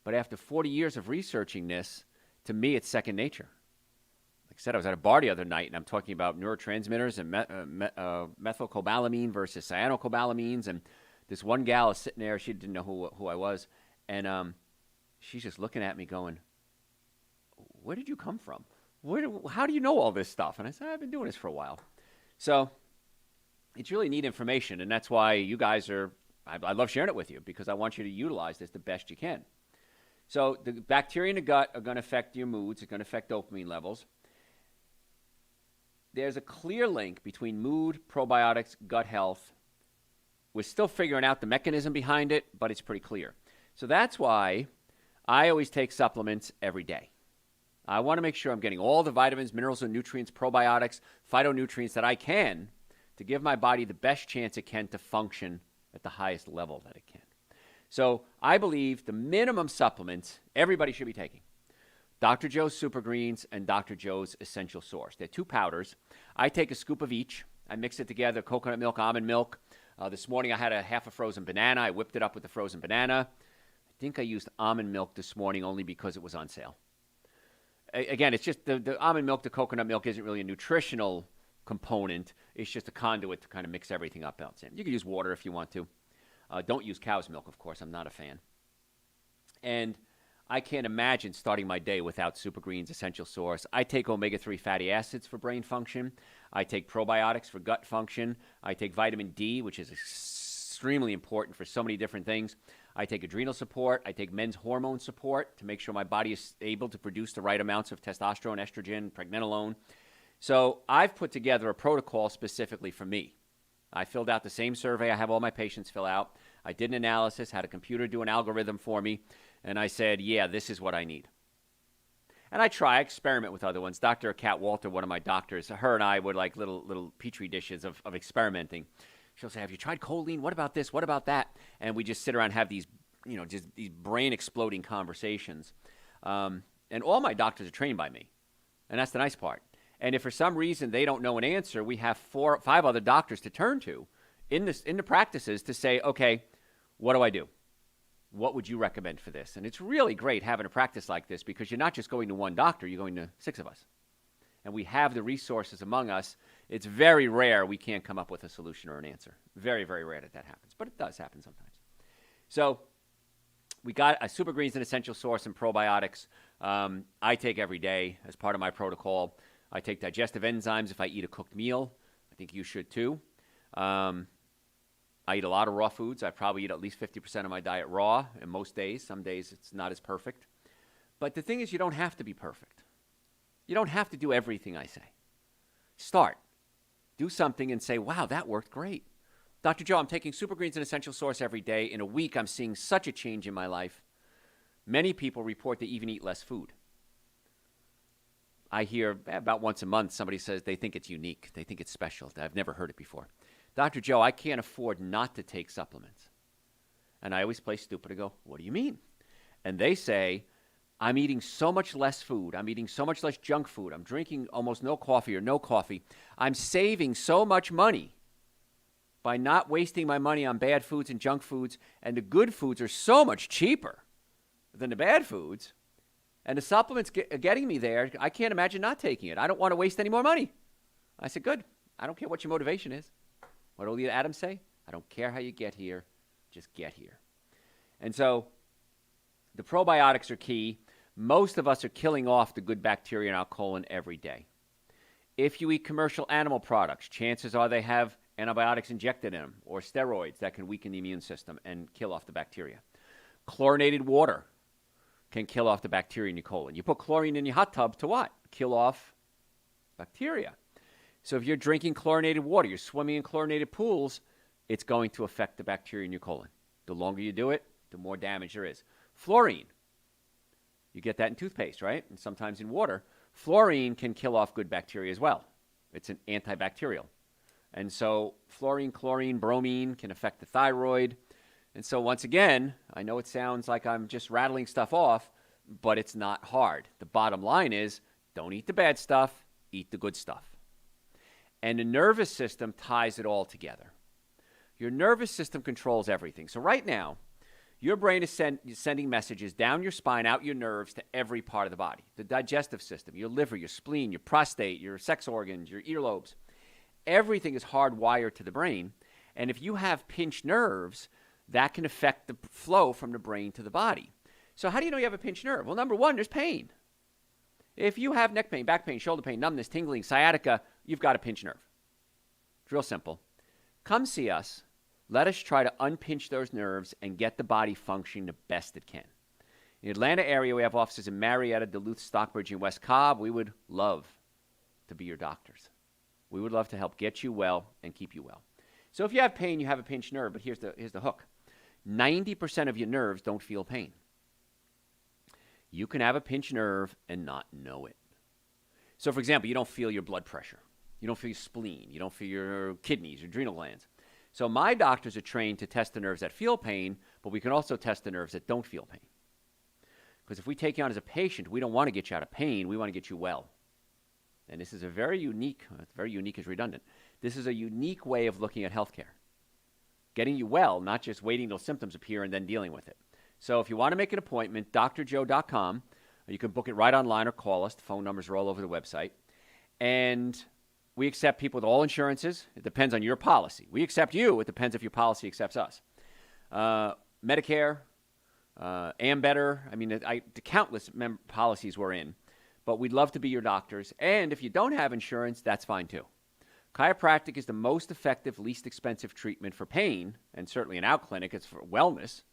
But after 40 years of researching this, to me, it's second nature. Like I said, I was at a bar the other night, and I'm talking about neurotransmitters and methylcobalamin versus cyanocobalamin. And this one gal is sitting there. She didn't know who I was. And she's just looking at me going, where did you come from? How do you know all this stuff? And I said, I've been doing this for a while. So it's really neat information, and that's why you guys I love sharing it with you, because I want you to utilize this the best you can. So the bacteria in the gut are going to affect your moods. It's going to affect dopamine levels. There's a clear link between mood, probiotics, gut health. We're still figuring out the mechanism behind it, but it's pretty clear. So that's why I always take supplements every day. I want to make sure I'm getting all the vitamins, minerals, and nutrients, probiotics, phytonutrients that I can to give my body the best chance it can to function at the highest level that it can. So I believe the minimum supplements everybody should be taking: Dr. Joe's Super Greens and Dr. Joe's Essential Source. They're 2 powders. I take a scoop of each. I mix it together, coconut milk, almond milk. This morning I had half a frozen banana. I whipped it up with the frozen banana. I think I used almond milk this morning only because it was on sale. Again, it's just the almond milk, the coconut milk isn't really a nutritional component. It's just a conduit to kind of mix everything up else in. You can use water if you want to. Don't use cow's milk, of course. I'm not a fan. And I can't imagine starting my day without Super Greens Essential Source. I take omega-3 fatty acids for brain function. I take probiotics for gut function. I take vitamin D, which is extremely important for so many different things. I take adrenal support. I take men's hormone support to make sure my body is able to produce the right amounts of testosterone, estrogen, pregnenolone. So I've put together a protocol specifically for me. I filled out the same survey I have all my patients fill out. I did an analysis, had a computer do an algorithm for me, and I said, yeah, this is what I need. And I experiment with other ones. Dr. Kat Walter, one of my doctors, her and I were like little petri dishes of experimenting. She'll say, have you tried choline? What about this? What about that? And we just sit around and have these, just these brain-exploding conversations. And all my doctors are trained by me, and that's the nice part. And if for some reason they don't know an answer, we have 4 or 5 other doctors to turn to in the practices to say, okay, what do I do? What would you recommend for this? And it's really great having a practice like this because you're not just going to one doctor, you're going to 6 of us. And we have the resources among us. It's very rare we can't come up with a solution or an answer. Very, very rare that happens, but it does happen sometimes. So we got a Super Greens and Essential Source and probiotics. I take every day as part of my protocol. I take digestive enzymes if I eat a cooked meal. I think you should too. I eat a lot of raw foods. I probably eat at least 50% of my diet raw, and most days. Some days it's not as perfect. But the thing is, you don't have to be perfect. You don't have to do everything I say. Start. Do something and say, wow, that worked great. Dr. Joe, I'm taking Super Greens and Essential Source every day. In a week, I'm seeing such a change in my life. Many people report they even eat less food. I hear about once a month somebody says they think it's unique. They think it's special. I've never heard it before. Dr. Joe, I can't afford not to take supplements. And I always play stupid and go, what do you mean? And they say, I'm eating so much less food. I'm eating so much less junk food. I'm drinking almost no coffee or no coffee. I'm saving so much money by not wasting my money on bad foods and junk foods. And the good foods are so much cheaper than the bad foods. And the supplements are getting me there. I can't imagine not taking it. I don't want to waste any more money. I said, good. I don't care what your motivation is. What did Adam say? I don't care how you get here. Just get here. And so the probiotics are key. Most of us are killing off the good bacteria in our colon every day. If you eat commercial animal products, chances are they have antibiotics injected in them or steroids that can weaken the immune system and kill off the bacteria. Chlorinated water can kill off the bacteria in your colon. You put chlorine in your hot tub to what? Kill off bacteria. So if you're drinking chlorinated water, you're swimming in chlorinated pools, it's going to affect the bacteria in your colon. The longer you do it, the more damage there is. Fluorine. You get that in toothpaste, right? And sometimes in water. Fluorine can kill off good bacteria as well. It's an antibacterial. And so fluorine, chlorine, bromine can affect the thyroid. And so once again, I know it sounds like I'm just rattling stuff off, but it's not hard. The bottom line is, don't eat the bad stuff, eat the good stuff. And the nervous system ties it all together. Your nervous system controls everything. So right now, your brain is sending messages down your spine, out your nerves, to every part of the body. The digestive system, your liver, your spleen, your prostate, your sex organs, your earlobes. Everything is hardwired to the brain. And if you have pinched nerves, that can affect the flow from the brain to the body. So how do you know you have a pinched nerve? Well, number one, there's pain. If you have neck pain, back pain, shoulder pain, numbness, tingling, sciatica, you've got a pinched nerve. It's real simple. Come see us. Let us try to unpinch those nerves and get the body functioning the best it can. In the Atlanta area, we have offices in Marietta, Duluth, Stockbridge, and West Cobb. We would love to be your doctors. We would love to help get you well and keep you well. So if you have pain, you have a pinched nerve, but here's the hook. 90% of your nerves don't feel pain. You can have a pinched nerve and not know it. So, for example, you don't feel your blood pressure. You don't feel your spleen. You don't feel your kidneys, your adrenal glands. So my doctors are trained to test the nerves that feel pain, but we can also test the nerves that don't feel pain. Because if we take you on as a patient, we don't want to get you out of pain. We want to get you well. And this is a very unique is redundant. This is a unique way of looking at healthcare. Getting you well, not just waiting till symptoms appear and then dealing with it. So if you want to make an appointment, drjoe.com. You can book it right online or call us. The phone numbers are all over the website. And we accept people with all insurances. It depends on your policy. We accept you. It depends if your policy accepts us. Medicare, Ambetter. I mean, the countless policies we're in. But we'd love to be your doctors. And if you don't have insurance, that's fine too. Chiropractic is the most effective, least expensive treatment for pain, and certainly in our clinic, it's for wellness.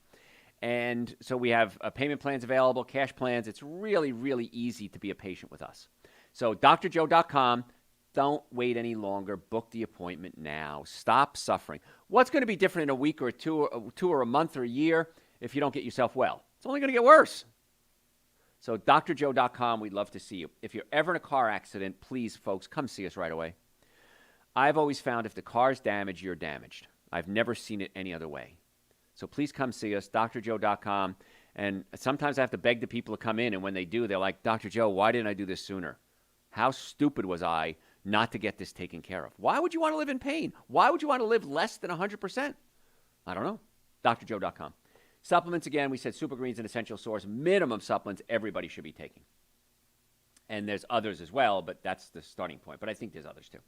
And so we have payment plans available, cash plans. It's really, really easy to be a patient with us. So drjoe.com. Don't wait any longer. Book the appointment now. Stop suffering. What's going to be different in a week or two or a month or a year if you don't get yourself well? It's only going to get worse. So drjoe.com, we'd love to see you. If you're ever in a car accident, please, folks, come see us right away. I've always found if the car's damaged, you're damaged. I've never seen it any other way. So please come see us, drjoe.com. And sometimes I have to beg the people to come in, and when they do, they're like, Dr. Joe, why didn't I do this sooner? How stupid was I not to get this taken care of? Why would you want to live in pain? Why would you want to live less than 100%? I don't know. drjoe.com. Supplements, again, we said Super Green's an essential source. Minimum supplements everybody should be taking. And there's others as well, but that's the starting point. But I think there's others too.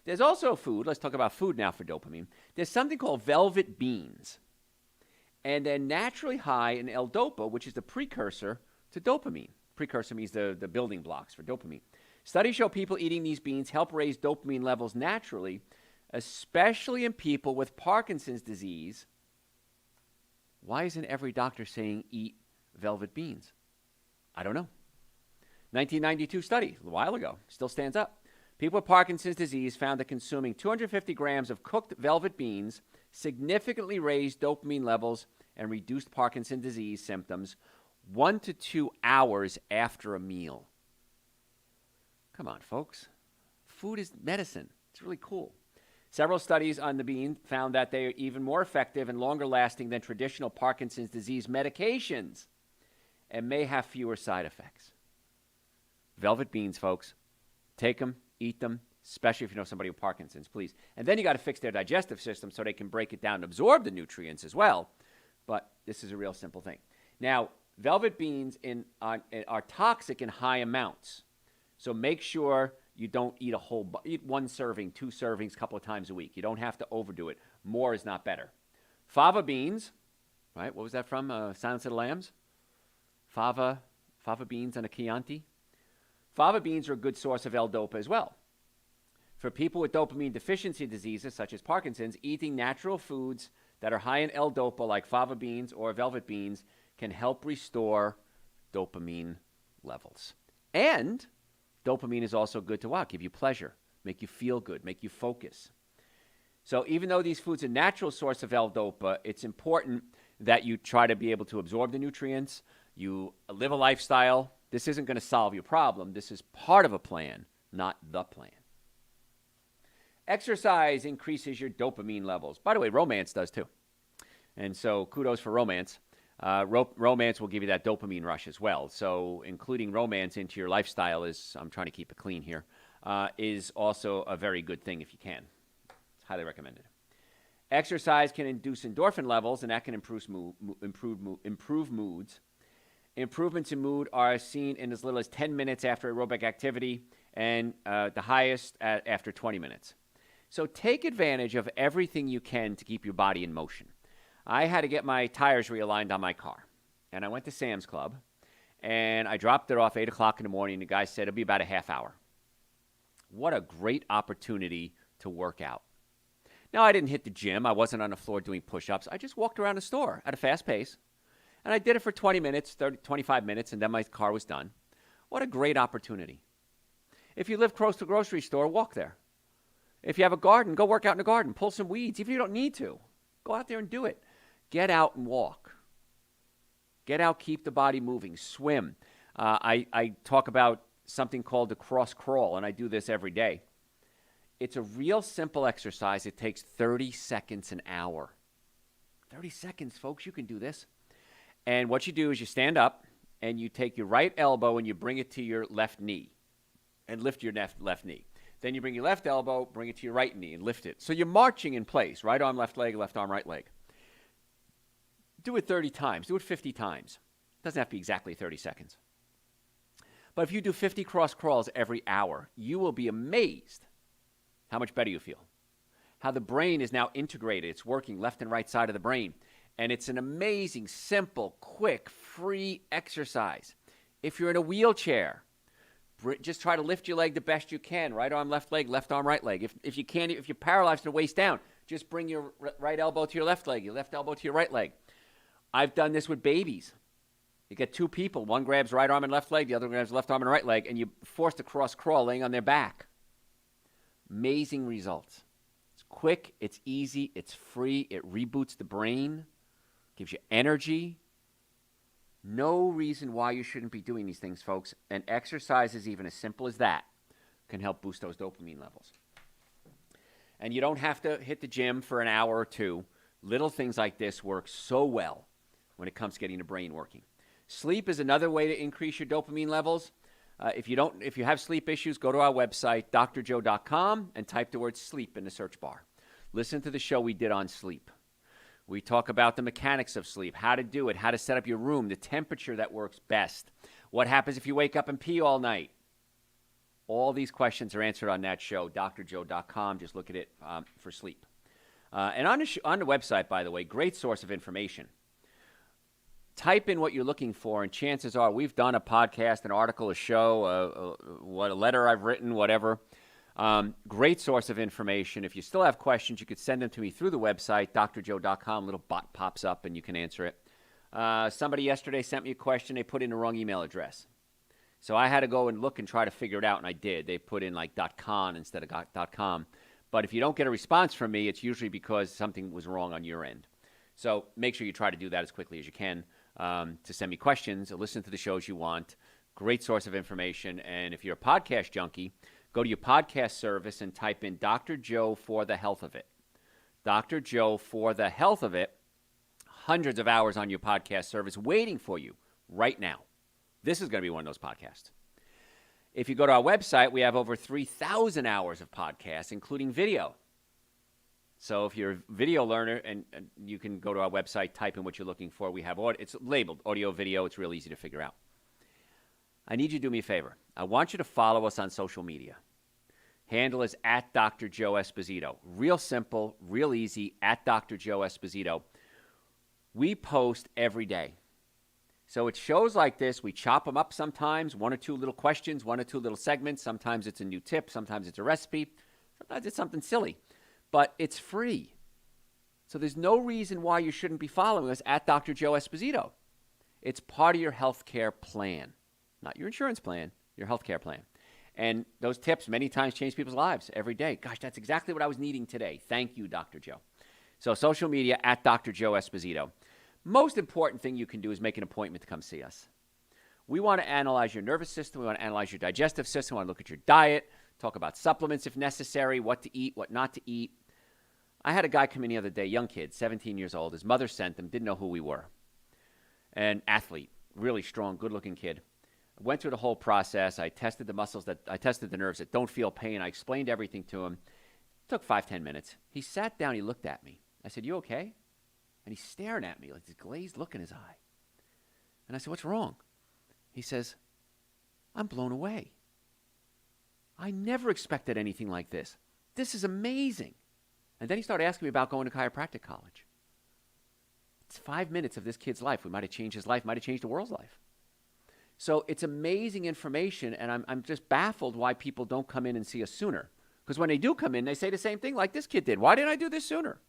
There's also food. Let's talk about food now for dopamine. There's something called velvet beans. And they're naturally high in L-Dopa, which is the precursor to dopamine. Precursor means the building blocks for dopamine. Studies show people eating these beans help raise dopamine levels naturally, especially in people with Parkinson's disease. Why isn't every doctor saying eat velvet beans? I don't know. 1992 study, a while ago, still stands up. People with Parkinson's disease found that consuming 250 grams of cooked velvet beans significantly raised dopamine levels and reduced Parkinson's disease symptoms 1 to 2 hours after a meal. Come on, folks. Food is medicine. It's really cool. Several studies on the bean found that they are even more effective and longer lasting than traditional Parkinson's disease medications and may have fewer side effects. Velvet beans, folks. Take them, eat them, especially if you know somebody with Parkinson's, please. And then you got to fix their digestive system so they can break it down and absorb the nutrients as well. But this is a real simple thing. Now, velvet beans are toxic in high amounts. So make sure you don't eat eat one serving, 2 servings a couple of times a week. You don't have to overdo it. More is not better. Fava beans, right? What was that from? Silence of the Lambs? Fava beans and a Chianti. Fava beans are a good source of L-Dopa as well. For people with dopamine deficiency diseases such as Parkinson's, eating natural foods that are high in L-Dopa like fava beans or velvet beans can help restore dopamine levels. And dopamine is also good to what? Give you pleasure, make you feel good, make you focus. So even though these foods are a natural source of L-Dopa, it's important that you try to be able to absorb the nutrients, you live a lifestyle. This isn't going to solve your problem. This is part of a plan, not the plan. Exercise increases your dopamine levels. By the way, romance does too. And so kudos for romance. Romance will give you that dopamine rush as well. So including romance into your lifestyle I'm trying to keep it clean here, is also a very good thing if you can. It's highly recommended. Exercise can induce endorphin levels, and that can improve moods. Improvements in mood are seen in as little as 10 minutes after aerobic activity, and the highest after 20 minutes. So take advantage of everything you can to keep your body in motion. I had to get my tires realigned on my car, and I went to Sam's Club, and I dropped it off 8 o'clock in the morning. The guy said it'll be about a half hour. What a great opportunity to work out. Now, I didn't hit the gym. I wasn't on the floor doing push-ups. I just walked around the store at a fast pace, and I did it for 20 minutes, 30, 25 minutes, and then my car was done. What a great opportunity. If you live close to a grocery store, walk there. If you have a garden, go work out in the garden. Pull some weeds. Even if you don't need to, go out there and do it. Get out and walk. Get out, keep the body moving. Swim. I talk about something called the cross crawl, and I do this every day. It's a real simple exercise. It takes 30 seconds an hour. 30 seconds, folks, you can do this. And what you do is you stand up and you take your right elbow and you bring it to your left knee and lift your left knee. Then you bring your left elbow, bring it to your right knee and lift it. So you're marching in place, right arm, left leg, left arm, right leg. Do it 30 times. Do it 50 times. It doesn't have to be exactly 30 seconds. But if you do 50 cross crawls every hour, you will be amazed how much better you feel. How the brain is now integrated. It's working left and right side of the brain. And it's an amazing, simple, quick, free exercise. If you're in a wheelchair, just try to lift your leg the best you can. Right arm, left leg, left arm, right leg. If you can't, if you're paralyzed from the waist down, just bring your right elbow to your left leg, your left elbow to your right leg. I've done this with babies. You get two people. One grabs right arm and left leg. The other grabs left arm and right leg. And you're forced to cross crawl laying on their back. Amazing results. It's quick. It's easy. It's free. It reboots the brain. Gives you energy. No reason why you shouldn't be doing these things, folks. And exercises, even as simple as that, can help boost those dopamine levels. And you don't have to hit the gym for an hour or two. Little things like this work so well when it comes to getting the brain working. Sleep is another way to increase your dopamine levels. If you have sleep issues, go to our website, drjoe.com, and type the word sleep in the search bar. Listen to the show we did on sleep. We talk about the mechanics of sleep, how to do it, how to set up your room, the temperature that works best, what happens if you wake up and pee all night. All these questions are answered on that show, drjoe.com. Just look at it for sleep. And on the website, by the way, great source of information. Type in what you're looking for, and chances are we've done a podcast, an article, a show, a letter I've written, whatever. Great source of information. If you still have questions, you could send them to me through the website, drjoe.com. A little bot pops up, and you can answer it. Somebody yesterday sent me a question. They put in the wrong email address. So I had to go and look and try to figure it out, and I did. They put in like .con instead of .com. But if you don't get a response from me, it's usually because something was wrong on your end. So make sure you try to do that as quickly as you can. To send me questions or listen to the shows you want. Great source of information. And if you're a podcast junkie, go to your podcast service and type in Dr. Joe for the health of it. Dr. Joe for the health of it. Hundreds of hours on your podcast service waiting for you right now. This is going to be one of those podcasts. If you go to our website, we have over 3,000 hours of podcasts, including video. So if you're a video learner, and you can go to our website, type in what you're looking for. We have it's labeled audio, video. It's real easy to figure out. I need you to do me a favor. I want you to follow us on social media. Handle is at Dr. Joe Esposito. Real simple, real easy, at Dr. Joe Esposito. We post every day. So it's shows like this. We chop them up sometimes, one or two little questions, one or two little segments. Sometimes it's a new tip. Sometimes it's a recipe. Sometimes it's something silly. But it's free. So there's no reason why you shouldn't be following us at Dr. Joe Esposito. It's part of your health care plan. Not your insurance plan, your health care plan. And those tips many times change people's lives every day. Gosh, that's exactly what I was needing today. Thank you, Dr. Joe. So social media, at Dr. Joe Esposito. Most important thing you can do is make an appointment to come see us. We want to analyze your nervous system. We want to analyze your digestive system. We want to look at your diet, talk about supplements if necessary, what to eat, what not to eat. I had a guy come in the other day, young kid, 17 years old. His mother sent him, didn't know who we were. An athlete, really strong, good-looking kid. I went through the whole process. I tested the tested the nerves that don't feel pain. I explained everything to him. It took 5-10 minutes. He sat down, he looked at me. I said, "You okay?" And he's staring at me like this glazed look in his eye. And I said, "What's wrong?" He says, "I'm blown away. I never expected anything like this. This is amazing." And then he started asking me about going to chiropractic college. It's 5 minutes of this kid's life. We might have changed his life, might have changed the world's life. So it's amazing information, and I'm just baffled why people don't come in and see us sooner. Because when they do come in, they say the same thing like this kid did. Why didn't I do this sooner?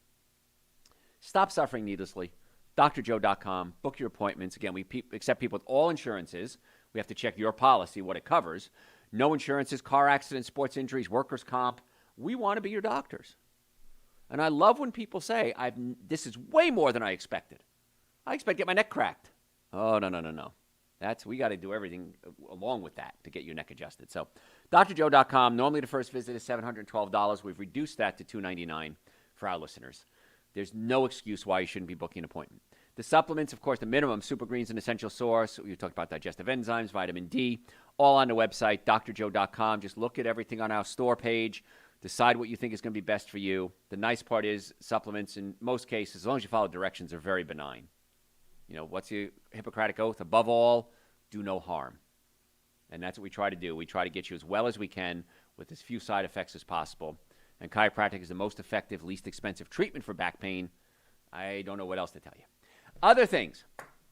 Stop suffering needlessly. drjoe.com. Book your appointments. Again, we accept people with all insurances. We have to check your policy, what it covers. No insurances, car accidents, sports injuries, workers' comp. We want to be your doctors. And I love when people say, this is way more than I expected. I expect to get my neck cracked. Oh, no. We got to do everything along with that to get your neck adjusted. So, drjoe.com. Normally, the first visit is $712. We've reduced that to $299 for our listeners. There's no excuse why you shouldn't be booking an appointment. The supplements, of course, the minimum, Super Greens, an essential source. We talked about digestive enzymes, vitamin D, all on the website, drjoe.com. Just look at everything on our store page. Decide what you think is going to be best for you. The nice part is supplements, in most cases, as long as you follow directions, are very benign. You know, what's the Hippocratic Oath? Above all, do no harm. And that's what we try to do. We try to get you as well as we can with as few side effects as possible. And chiropractic is the most effective, least expensive treatment for back pain. I don't know what else to tell you. Other things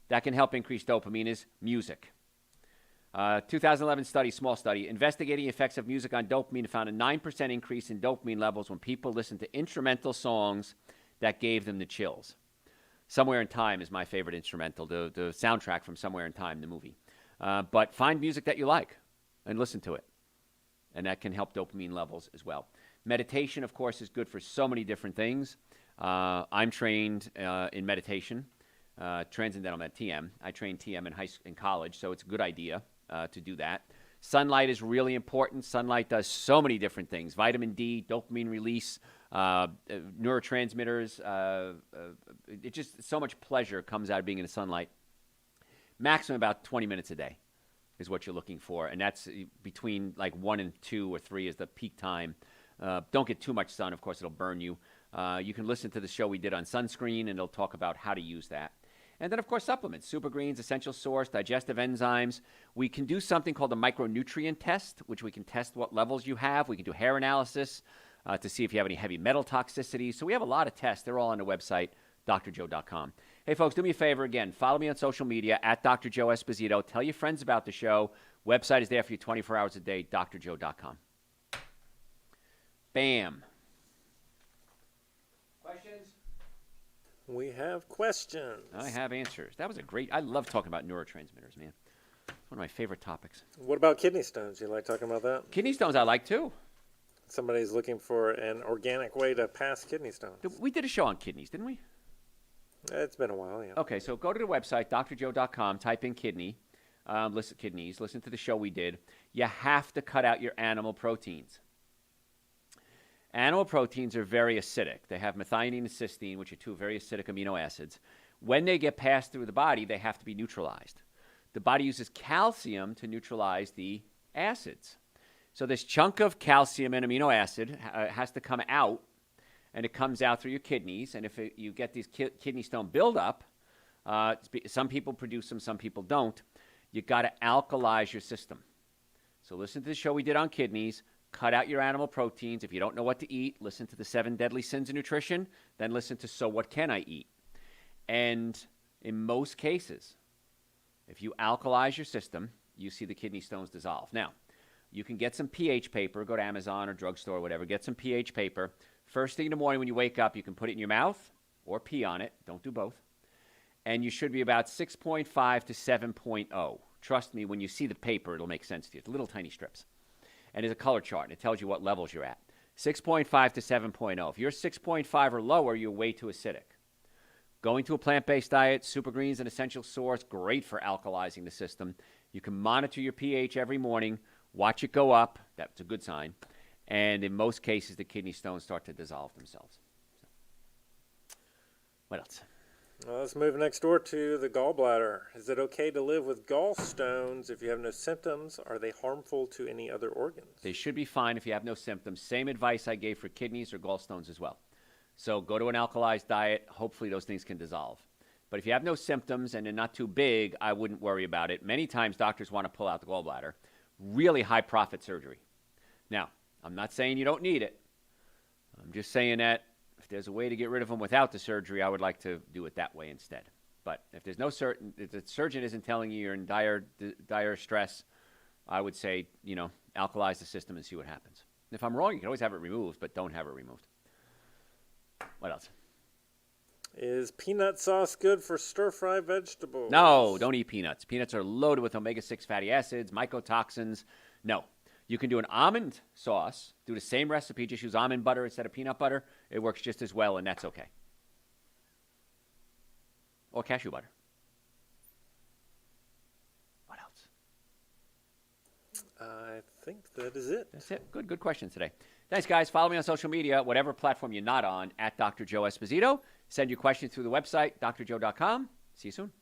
that can help increase dopamine is music. 2011 study, small study, investigating the effects of music on dopamine found a 9% increase in dopamine levels when people listened to instrumental songs that gave them the chills. Somewhere in Time is my favorite instrumental, the soundtrack from Somewhere in Time, the movie. But find music that you like and listen to it. And that can help dopamine levels as well. Meditation, of course, is good for so many different things. I'm trained in meditation, Transcendental Med, TM. I trained TM in college, so it's a good idea to do that. Sunlight is really important. Sunlight does so many different things. Vitamin D, dopamine release, neurotransmitters. It just, so much pleasure comes out of being in the sunlight. Maximum about 20 minutes a day is what you're looking for. And that's between like 1 and 2 or 3 is the peak time. Don't get too much sun. Of course, it'll burn you. You can listen to the show we did on sunscreen, and it'll talk about how to use that. And then, of course, supplements, Super Greens, essential source, digestive enzymes. We can do something called a micronutrient test, which we can test what levels you have. We can do hair analysis to see if you have any heavy metal toxicity. So we have a lot of tests. They're all on the website, drjoe.com. Hey, folks, do me a favor again. Follow me on social media, at Dr. Joe Esposito. Tell your friends about the show. Website is there for you 24 hours a day, drjoe.com. Bam. Questions? We have questions. I have answers. That was a great, I love talking about neurotransmitters, man. It's one of my favorite topics. What about kidney stones? You like talking about that? Kidney stones I like too. Somebody's looking for an organic way to pass kidney stones. We did a show on kidneys, didn't we? It's been a while, yeah. Okay, so go to the website, drjoe.com, type in kidney, listen to the show we did. You have to cut out your animal proteins. Animal proteins are very acidic. They have methionine and cysteine, which are two very acidic amino acids. When they get passed through the body, they have to be neutralized. The body uses calcium to neutralize the acids. So this chunk of calcium and amino acid has to come out, and it comes out through your kidneys. And if you get these kidney stone buildup, some people produce them, some people don't. You got to alkalize your system. So listen to the show we did on kidneys. Cut out your animal proteins. If you don't know what to eat, listen to the 7 Deadly Sins of Nutrition. Then listen to So What Can I Eat? And in most cases, if you alkalize your system, you see the kidney stones dissolve. Now, you can get some pH paper. Go to Amazon or drugstore or whatever. Get some pH paper. First thing in the morning when you wake up, you can put it in your mouth or pee on it. Don't do both. And you should be about 6.5 to 7.0. Trust me, when you see the paper, it'll make sense to you. It's little tiny strips. And there's a color chart, and it tells you what levels you're at. 6.5 to 7.0. If you're 6.5 or lower, you're way too acidic. Going to a plant-based diet, Super Greens, an essential source, great for alkalizing the system. You can monitor your pH every morning, watch it go up. That's a good sign. And in most cases, the kidney stones start to dissolve themselves. What else? Well, let's move next door to the gallbladder. Is it okay to live with gallstones if you have no symptoms? Are they harmful to any other organs? They should be fine if you have no symptoms. Same advice I gave for kidneys or gallstones as well. So go to an alkalized diet. Hopefully those things can dissolve. But if you have no symptoms and they're not too big, I wouldn't worry about it. Many times doctors want to pull out the gallbladder. Really high profit surgery. Now, I'm not saying you don't need it. I'm just saying that if there's a way to get rid of them without the surgery, I would like to do it that way instead. But if there's no if the surgeon isn't telling you you're in dire stress, I would say, alkalize the system and see what happens. And if I'm wrong, you can always have it removed, but don't have it removed. What else? Is peanut sauce good for stir-fry vegetables? No, don't eat peanuts. Peanuts are loaded with omega-6 fatty acids, mycotoxins. No. You can do an almond sauce, do the same recipe, just use almond butter instead of peanut butter. It works just as well, and that's okay. Or cashew butter. I think that is it. That's it. Good questions today. Thanks, guys. Follow me on social media, whatever platform you're not on, at Dr. Joe Esposito. Send your questions through the website, drjoe.com. See you soon.